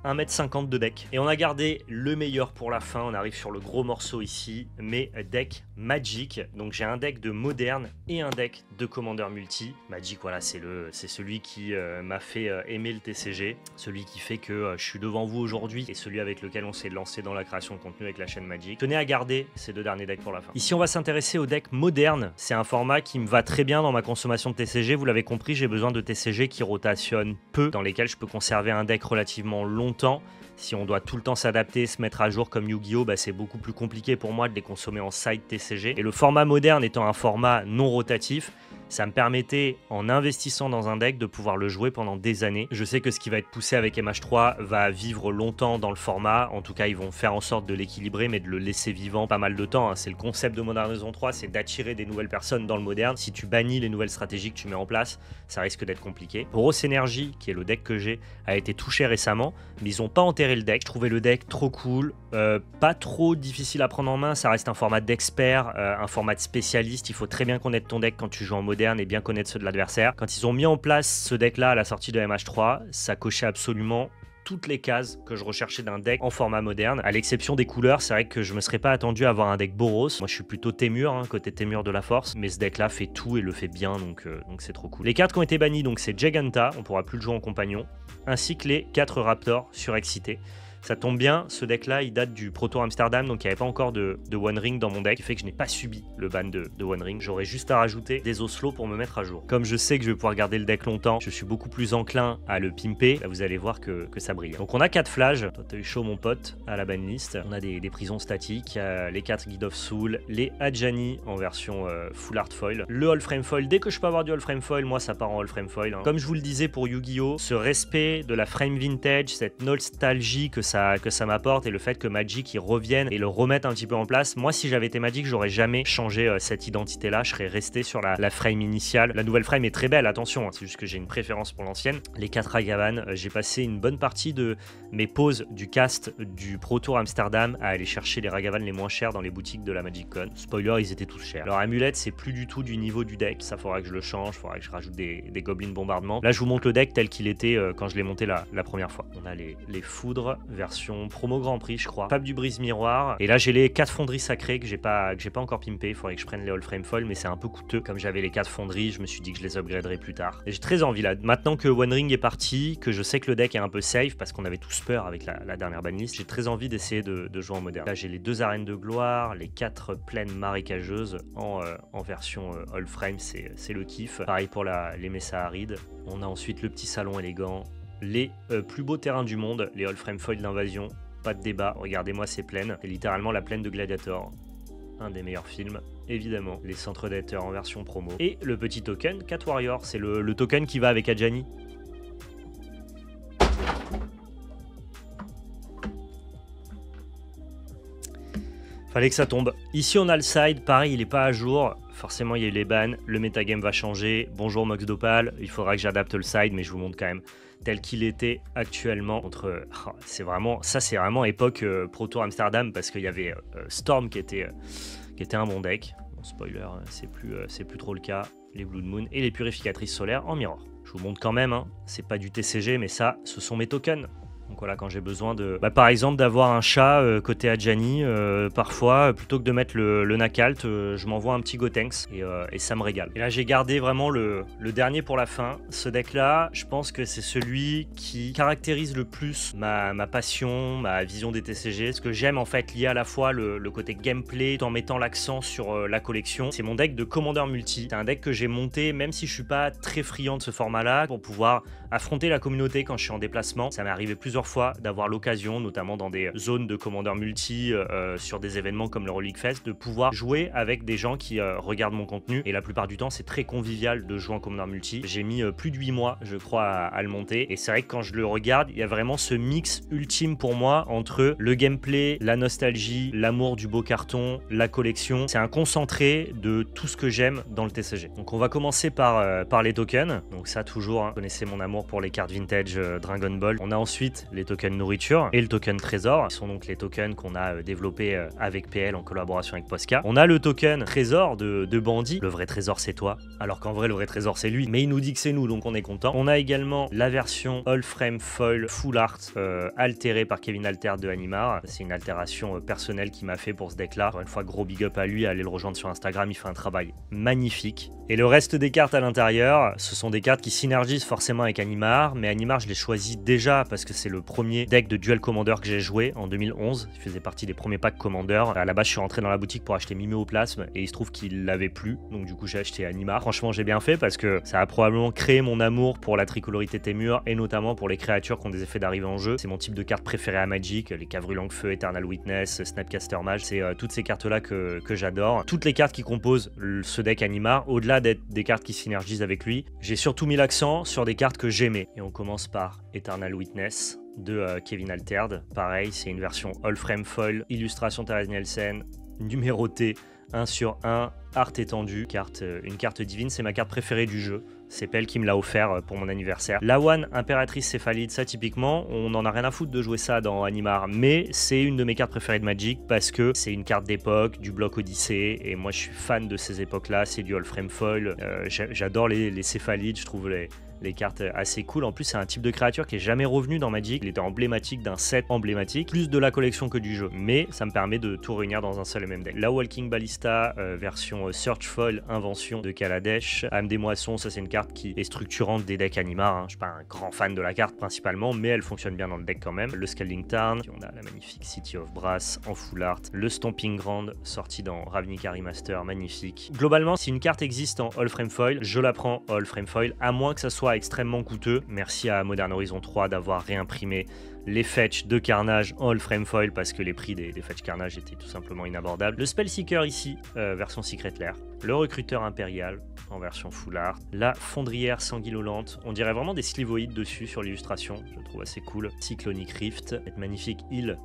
1,50 m de deck. Et on a gardé le meilleur pour la fin. On arrive sur le gros morceau ici. Mes decks Magic. Donc j'ai un deck de moderne et un deck de Commander multi. Magic, voilà, c'est celui qui m'a fait aimer le TCG. Celui qui fait que je suis devant vous aujourd'hui. Et celui avec lequel on s'est lancé dans la création de contenu avec la chaîne Magic. Tenez à garder ces deux derniers decks pour la fin. Ici, on va s'intéresser au deck moderne. C'est un format qui me va très bien dans ma consommation de TCG. Vous l'avez compris, j'ai besoin de TCG qui rotationnent peu, dans lesquels je peux conserver un deck relativement longtemps. Si on doit tout le temps s'adapter, se mettre à jour comme Yu-Gi-Oh, bah c'est beaucoup plus compliqué pour moi de les consommer en side TCG. Et le format moderne étant un format non rotatif, ça me permettait, en investissant dans un deck, de pouvoir le jouer pendant des années. Je sais que ce qui va être poussé avec MH3 va vivre longtemps dans le format. En tout cas, ils vont faire en sorte de l'équilibrer, mais de le laisser vivant pas mal de temps. C'est le concept de Modern Horizon 3, c'est d'attirer des nouvelles personnes dans le moderne. Si tu bannis les nouvelles stratégies que tu mets en place, ça risque d'être compliqué. Boros Energy, qui est le deck que j'ai, a été touché récemment, mais ils n'ont pas enterré le deck. Je trouvais le deck trop cool, pas trop difficile à prendre en main. Ça reste un format d'expert, un format de spécialiste. Il faut très bien connaître ton deck quand tu joues en moderne et bien connaître ceux de l'adversaire. Quand ils ont mis en place ce deck là à la sortie de MH3, ça cochait absolument toutes les cases que je recherchais d'un deck en format moderne. À l'exception des couleurs, c'est vrai que je me serais pas attendu à avoir un deck Boros. Moi je suis plutôt Témur, hein, côté Témur de la force, mais ce deck là fait tout et le fait bien, donc c'est trop cool. Les cartes qui ont été bannies, donc c'est Jeganta, on pourra plus le jouer en compagnon, ainsi que les 4 Raptors surexcités. Ça tombe bien, ce deck là il date du Proto Amsterdam, donc il n'y avait pas encore de One Ring dans mon deck, ce qui fait que je n'ai pas subi le ban de One Ring. J'aurais juste à rajouter des Oslo pour me mettre à jour. Comme je sais que je vais pouvoir garder le deck longtemps, je suis beaucoup plus enclin à le pimper. Là, vous allez voir que ça brille. Donc on a 4 flash, toi t'as eu chaud mon pote à la banlist. On a des prisons statiques, les 4 Guild of Soul, les Adjani en version full art foil, le All Frame Foil. Dès que je peux avoir du All Frame Foil, moi ça part en All Frame Foil. Hein. Comme je vous le disais pour Yu-Gi-Oh, ce respect de la frame vintage, cette nostalgie que ça m'apporte et le fait que Magic y revienne et le remette un petit peu en place. Moi, si j'avais été Magic, j'aurais jamais changé cette identité-là. Je serais resté sur la frame initiale. La nouvelle frame est très belle, attention, hein, c'est juste que j'ai une préférence pour l'ancienne. Les 4 Ragavan, j'ai passé une bonne partie de mes pauses du cast du Pro Tour Amsterdam à aller chercher les Ragavan les moins chers dans les boutiques de la Magic Con. Spoiler, ils étaient tous chers. Alors, Amulette, c'est plus du tout du niveau du deck. Ça, faudra que je le change, faudra que je rajoute des Goblin Bombardement. Là, je vous montre le deck tel qu'il était quand je l'ai monté la première fois. On a les Foudres, version promo Grand Prix, je crois. Pape du Brise Miroir. Et là, j'ai les 4 fonderies sacrées que j'ai pas encore pimpé. Il faudrait que je prenne les All Frame Foil, mais c'est un peu coûteux. Comme j'avais les 4 fonderies, je me suis dit que je les upgraderais plus tard. Et j'ai très envie là. Maintenant que One Ring est parti, que je sais que le deck est un peu safe parce qu'on avait tous peur avec la dernière banlist, j'ai très envie d'essayer de jouer en moderne. Là, j'ai les 2 arènes de gloire, les 4 plaines marécageuses en version All Frame, c'est le kiff. Pareil pour les Mesa Arides. On a ensuite le petit salon élégant, les plus beaux terrains du monde, les All Frame Foil d'invasion. Pas de débat, regardez-moi ces plaines. C'est littéralement la plaine de Gladiator. Un des meilleurs films, évidemment. Les centres d'éther en version promo. Et le petit token, Cat Warrior. C'est le token qui va avec Adjani. Fallait que ça tombe. Ici, on a le side. Pareil, il n'est pas à jour. Forcément, il y a eu les bans. Le metagame va changer. Bonjour Mox Dopal. Il faudra que j'adapte le side, mais je vous montre quand même tel qu'il était actuellement. C'est vraiment époque Pro Tour Amsterdam parce qu'il y avait Storm qui était un bon deck. Bon, spoiler, c'est plus trop le cas. Les Blood Moon et les purificatrices solaires en mirror. Je vous montre quand même, hein, c'est pas du TCG, mais ça, ce sont mes tokens. Donc voilà, quand j'ai besoin de... par exemple, d'avoir un chat côté Adjani, parfois, plutôt que de mettre le Nakalt, je m'envoie un petit Gotenks et ça me régale. Et là, j'ai gardé vraiment le dernier pour la fin. Ce deck-là, je pense que c'est celui qui caractérise le plus ma passion, ma vision des TCG. Ce que j'aime, en fait, lié à la fois le côté gameplay, tout en mettant l'accent sur la collection. C'est mon deck de Commander Multi. C'est un deck que j'ai monté, même si je suis pas très friand de ce format-là, pour pouvoir affronter la communauté quand je suis en déplacement. Ça m'est arrivé plusieurs fois d'avoir l'occasion, notamment dans des zones de Commander Multi, sur des événements comme le Relic Fest, de pouvoir jouer avec des gens qui regardent mon contenu. Et la plupart du temps, c'est très convivial de jouer en Commander Multi. J'ai mis plus de 8 mois, je crois, à le monter. Et c'est vrai que quand je le regarde, il y a vraiment ce mix ultime pour moi entre le gameplay, la nostalgie, l'amour du beau carton, la collection. C'est un concentré de tout ce que j'aime dans le TCG. Donc on va commencer par les tokens. Donc ça, toujours, hein, vous connaissez mon amour pour les cartes vintage Dragon Ball. On a ensuite les tokens nourriture et le token trésor, qui sont donc les tokens qu'on a développés avec PL en collaboration avec Posca. On a le token trésor de Bandit. Le vrai trésor, c'est toi, alors qu'en vrai, le vrai trésor, c'est lui. Mais il nous dit que c'est nous, donc on est content. On a également la version All Frame Foil Full Art altérée par Kevin Alter de Animar. C'est une altération personnelle qu'il m'a fait pour ce deck-là. Encore une fois, gros big up à lui. Allez le rejoindre sur Instagram, il fait un travail magnifique. Et le reste des cartes à l'intérieur, ce sont des cartes qui synergisent forcément avec Animar, mais Animar, je l'ai choisi déjà parce que c'est le premier deck de Duel Commander que j'ai joué en 2011. Il faisait partie des premiers packs Commander. À la base, je suis rentré dans la boutique pour acheter Miméoplasme et il se trouve qu'il l'avait plus. Donc du coup, j'ai acheté Animar. Franchement, j'ai bien fait parce que ça a probablement créé mon amour pour la tricolorité Témur et notamment pour les créatures qui ont des effets d'arrivée en jeu. C'est mon type de carte préférée à Magic. Les Cavrulang Feu, Eternal Witness, Snapcaster Mage. C'est toutes ces cartes-là que j'adore. Toutes les cartes qui composent ce deck Animar, au-delà d'être des cartes qui synergisent avec lui, j'ai surtout mis l'accent sur des cartes que j'aimais. Et on commence par Eternal Witness de Kevin Alterd. Pareil, c'est une version All Frame Foil, illustration Thérèse Nielsen, numérotée 1 sur 1, art étendu, une carte divine, c'est ma carte préférée du jeu. C'est Pell qui me l'a offert pour mon anniversaire. Lawan, Impératrice Céphalide, ça typiquement, on n'en a rien à foutre de jouer ça dans Animar, mais c'est une de mes cartes préférées de Magic parce que c'est une carte d'époque, du bloc Odyssée, et moi je suis fan de ces époques-là, c'est du All Frame Foil. J'adore les Céphalides, je trouve les cartes assez cool. En plus, c'est un type de créature qui est jamais revenu dans Magic. Il était emblématique d'un set emblématique, plus de la collection que du jeu. Mais ça me permet de tout réunir dans un seul et même deck. La Walking Ballista, version Search Foil, invention de Kaladesh. Âme des Moissons, ça c'est une carte qui est structurante des decks Animar. Hein. Je suis pas un grand fan de la carte principalement, mais elle fonctionne bien dans le deck quand même. Le Scalding Tarn, on a la magnifique City of Brass en full art. Le Stomping Ground, sorti dans Ravnica Remaster, magnifique. Globalement, si une carte existe en All Frame Foil, je la prends All Frame Foil, à moins que ça soit extrêmement coûteux. Merci à Modern Horizon 3 d'avoir réimprimé les fetch de Carnage en All Frame Foil parce que les prix des fetch Carnage étaient tout simplement inabordables. Le Spellseeker ici, version Secret Lair. Le Recruteur Impérial en version Full Art. La Fondrière Sanguinolente. On dirait vraiment des slivoïdes dessus sur l'illustration. Je trouve assez cool. Cyclonic Rift. Cette magnifique île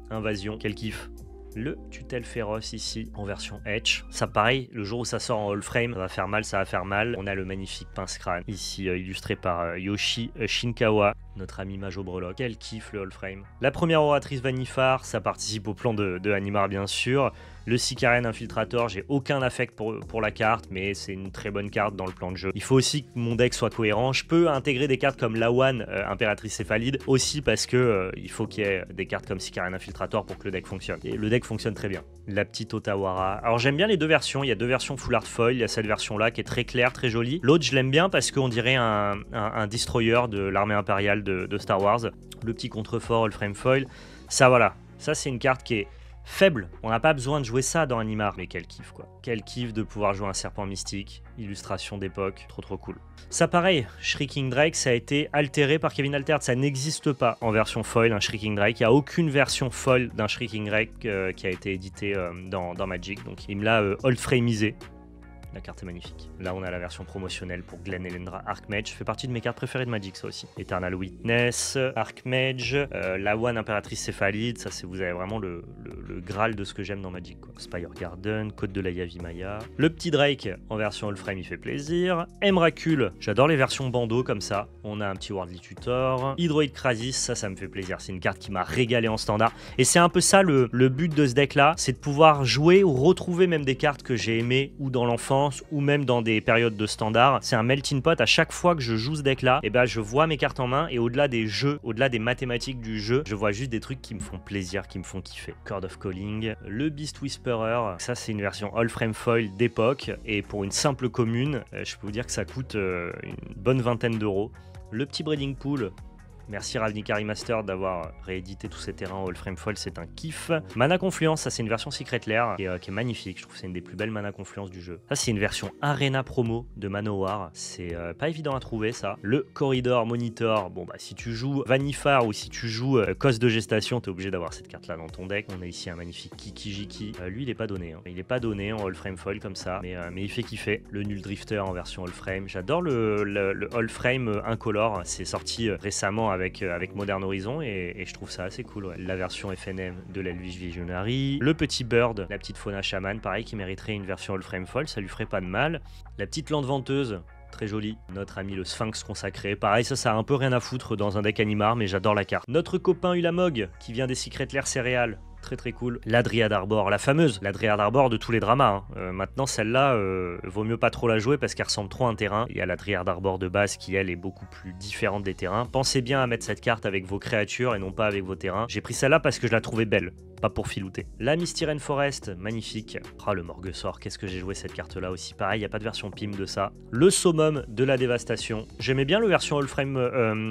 Invasion. Quel kiff. Le Tutelle Féroce ici en version Edge. Ça pareil, le jour où ça sort en all frame, ça va faire mal, ça va faire mal. On a le magnifique pince-crâne ici illustré par Yoshi Shinkawa, notre ami mage au breloque. Quel kiff le all frame. La première oratrice Vanifar, ça participe au plan de Animar bien sûr. Le Sicarian Infiltrator, j'ai aucun affect pour la carte, mais c'est une très bonne carte dans le plan de jeu. Il faut aussi que mon deck soit cohérent. Je peux intégrer des cartes comme Lawan, Impératrice Céphalide, aussi parce que il faut qu'il y ait des cartes comme Sicarian Infiltrator pour que le deck fonctionne. Et le deck fonctionne très bien. La petite Otawara. Alors j'aime bien les deux versions. Il y a deux versions Full Art Foil. Il y a cette version-là qui est très claire, très jolie. L'autre, je l'aime bien parce qu'on dirait un destroyer de l'armée impériale de Star Wars. Le petit contrefort All Frame Foil. Ça, voilà. Ça, c'est une carte qui est faible, on n'a pas besoin de jouer ça dans Animar, mais quel kiff quoi. Quel kiff de pouvoir jouer un serpent mystique, illustration d'époque, trop cool. Ça pareil, Shrieking Drake, ça a été altéré par Kevin Alterd, ça n'existe pas en version foil un Shrieking Drake, il n'y a aucune version foil d'un Shrieking Drake qui a été édité dans Magic, donc il me l'a old frameisé. La carte est magnifique. Là, on a la version promotionnelle pour Glen Elendra Archmage. Fait partie de mes cartes préférées de Magic, ça aussi. Eternal Witness, Archmage, la One Impératrice Céphalide. Ça, c'est vous avez vraiment le graal de ce que j'aime dans Magic, quoi. Spire Garden, Code de la Yavimaya. Le petit Drake en version All-Frame, il fait plaisir. Emrakul, j'adore les versions bandeau comme ça. On a un petit Worldly Tutor. Hydroid Krasis, ça me fait plaisir. C'est une carte qui m'a régalé en standard. Et c'est un peu ça le but de ce deck-là, c'est de pouvoir jouer ou retrouver même des cartes que j'ai aimées ou dans l'enfance ou même dans des périodes de standard. C'est un melting pot. À chaque fois que je joue ce deck-là, et ben je vois mes cartes en main et au-delà des jeux, au-delà des mathématiques du jeu, je vois juste des trucs qui me font plaisir, qui me font kiffer. Chord of Calling, le Beast Whisperer, ça c'est une version All Frame Foil d'époque et pour une simple commune, je peux vous dire que ça coûte une bonne vingtaine d'euros. Le petit Breeding Pool. Merci Ravnica Remastered d'avoir réédité tous ces terrains en All Frame Foil, c'est un kiff. Mana Confluence, ça c'est une version Secret Lair qui est magnifique, je trouve que c'est une des plus belles Mana Confluence du jeu. Ça c'est une version Arena promo de Manowar, c'est pas évident à trouver ça. Le Corridor Monitor, bon bah si tu joues Vanifar ou si tu joues Cos de Gestation, t'es obligé d'avoir cette carte là dans ton deck. On a ici un magnifique Kikijiki, lui il est pas donné, hein. Il est pas donné en All Frame Foil comme ça, mais il fait kiffer. Le Null Drifter en version All Frame, j'adore le All Frame incolore, c'est sorti récemment avec Modern Horizon et je trouve ça assez cool, ouais. La version FNM de l'Elvish Visionary, le petit Bird, la petite Fauna Shaman, pareil qui mériterait une version All Frame Foil, ça lui ferait pas de mal. La petite Lande Venteuse, très jolie. Notre ami le Sphinx consacré, pareil ça a un peu rien à foutre dans un deck Animar mais j'adore la carte. Notre copain Ulamog qui vient des Secret Lair céréales, très cool. La Dryad Arbor, la fameuse, la Dryad Arbor de tous les dramas, hein. Maintenant celle-là, vaut mieux pas trop la jouer parce qu'elle ressemble trop à un terrain. Il y a la Dryad Arbor de base qui elle est beaucoup plus différente des terrains. Pensez bien à mettre cette carte avec vos créatures et non pas avec vos terrains. J'ai pris celle-là parce que je la trouvais belle, pas pour filouter. La Misty Rainforest, magnifique. Ah le Morguesor, qu'est-ce que j'ai joué cette carte-là aussi. Pareil, il n'y a pas de version PIM de ça. Le Summum de la Dévastation. J'aimais bien le version All Frame,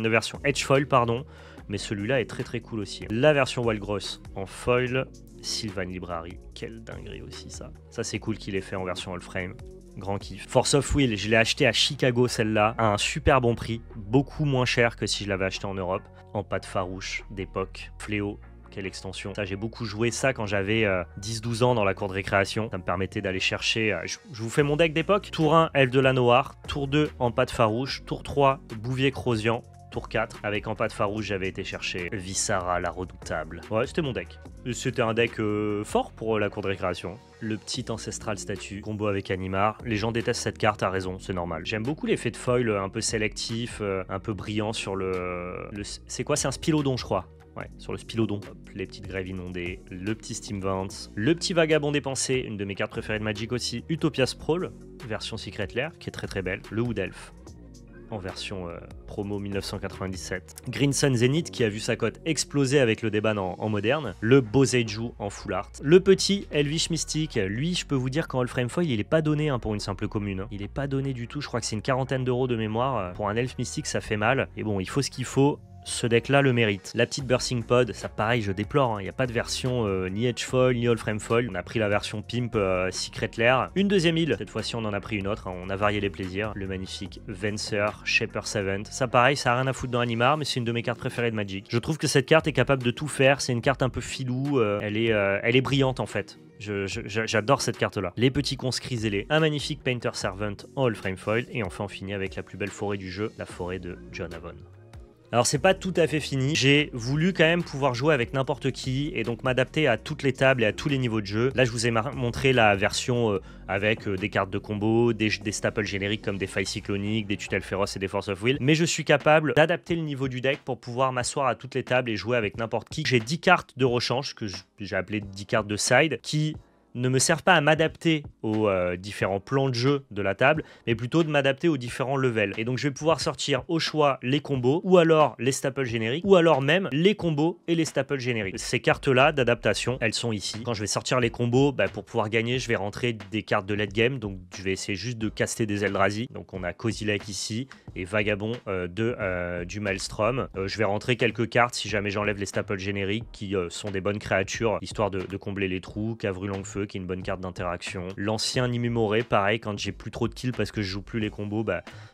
version Edge Foil, pardon. Mais celui-là est très cool aussi. La version Walgross en foil, Sylvan Library, quelle dinguerie aussi ça. Ça c'est cool qu'il ait fait en version All Frame, grand kiff. Force of Will, je l'ai acheté à Chicago celle-là, à un super bon prix, beaucoup moins cher que si je l'avais acheté en Europe. En pâte farouche d'époque, Fléau. Quelle extension. Ça, j'ai beaucoup joué ça quand j'avais 10-12 ans dans la cour de récréation. Ça me permettait d'aller chercher... je vous fais mon deck d'époque. Tour 1, Elfe de la Noire. Tour 2, en pâte farouche. Tour 3, Bouvier Crosian. Tour 4, avec en pâte farouche, j'avais été chercher Visara la redoutable. Ouais, c'était mon deck. C'était un deck fort pour la cour de récréation. Le petit Ancestral Statue, combo avec Animar. Les gens détestent cette carte, à raison, c'est normal. J'aime beaucoup l'effet de foil un peu sélectif, un peu brillant sur c'est quoi? C'est un Spilodon, je crois. Ouais, sur le Spilodon. Hop, les petites grèves inondées, le petit Steam Vance, le petit Vagabond dépensé, une de mes cartes préférées de Magic aussi. Utopia Sprawl, version Secret Lair, qui est très belle. Le Wood Elf, en version promo 1997. Green Sun Zenith qui a vu sa cote exploser avec le déban en moderne. Le Boseiju en full art. Le petit Elvish Mystique, lui je peux vous dire qu'en All Frame Foil il est pas donné pour une simple commune. Il est pas donné du tout, je crois que c'est une quarantaine d'euros de mémoire. Pour un Elf Mystique ça fait mal. Et bon, il faut ce qu'il faut. Ce deck là le mérite. La petite Bursting Pod, ça pareil je déplore, il n'y a pas de version ni Edge Foil ni All Frame Foil. On a pris la version Pimp Secret Lair. Une deuxième île, cette fois-ci on en a pris une autre, hein. On a varié les plaisirs. Le magnifique Venser, Shaper Savant. Ça pareil, ça a rien à foutre dans Animar, mais c'est une de mes cartes préférées de Magic. Je trouve que cette carte est capable de tout faire, c'est une carte un peu filou, elle est brillante en fait. J'adore cette carte là. Les petits conscrits zélés, un magnifique Painter Servant en All Frame Foil, et enfin on finit avec la plus belle forêt du jeu, la forêt de John Avon. Alors c'est pas tout à fait fini, j'ai voulu quand même pouvoir jouer avec n'importe qui et donc m'adapter à toutes les tables et à tous les niveaux de jeu. Là je vous ai montré la version avec des cartes de combo, des staples génériques comme des failles cycloniques, des tutelles féroces et des Force of Will, mais je suis capable d'adapter le niveau du deck pour pouvoir m'asseoir à toutes les tables et jouer avec n'importe qui. J'ai 10 cartes de rechange que j'ai appelé 10 cartes de side qui ne me servent pas à m'adapter aux différents plans de jeu de la table, mais plutôt de m'adapter aux différents levels. Et donc je vais pouvoir sortir au choix les combos, ou alors les staples génériques, ou alors même les combos et les staples génériques. Ces cartes-là d'adaptation, elles sont ici. Quand je vais sortir les combos, pour pouvoir gagner, je vais rentrer des cartes de late game, donc je vais essayer juste de caster des Eldrazi. Donc on a Kozilek ici, et Vagabond du Maelstrom. Je vais rentrer quelques cartes si jamais j'enlève les staples génériques, qui sont des bonnes créatures, histoire de combler les trous. Cavru Longue-Feu, qui est une bonne carte d'interaction. L'ancien Nimumore, pareil, quand j'ai plus trop de kills parce que je joue plus les combos,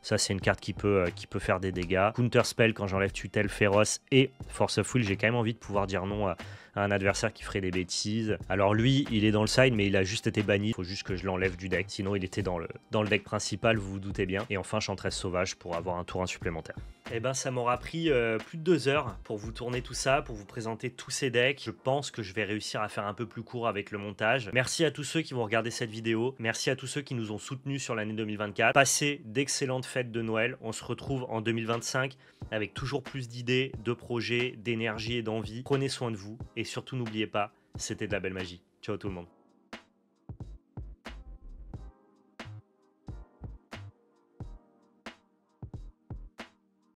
ça c'est une carte qui peut faire des dégâts. Counter Spell quand j'enlève Tutelle Féroce et Force of Will, j'ai quand même envie de pouvoir dire non à un adversaire qui ferait des bêtises. Alors lui, il est dans le side, mais il a juste été banni. Il faut juste que je l'enlève du deck. Sinon, il était dans le deck principal, vous vous doutez bien. Et enfin, Enchantress Sauvage pour avoir un tour 1 supplémentaire. Eh ben, ça m'aura pris plus de 2 heures pour vous tourner tout ça, pour vous présenter tous ces decks. Je pense que je vais réussir à faire un peu plus court avec le montage. Merci à tous ceux qui vont regarder cette vidéo. Merci à tous ceux qui nous ont soutenus sur l'année 2024. Passez d'excellentes fêtes de Noël. On se retrouve en 2025 avec toujours plus d'idées, de projets, d'énergie et d'envie. Prenez soin de vous et surtout n'oubliez pas, c'était de la belle magie. Ciao tout le monde.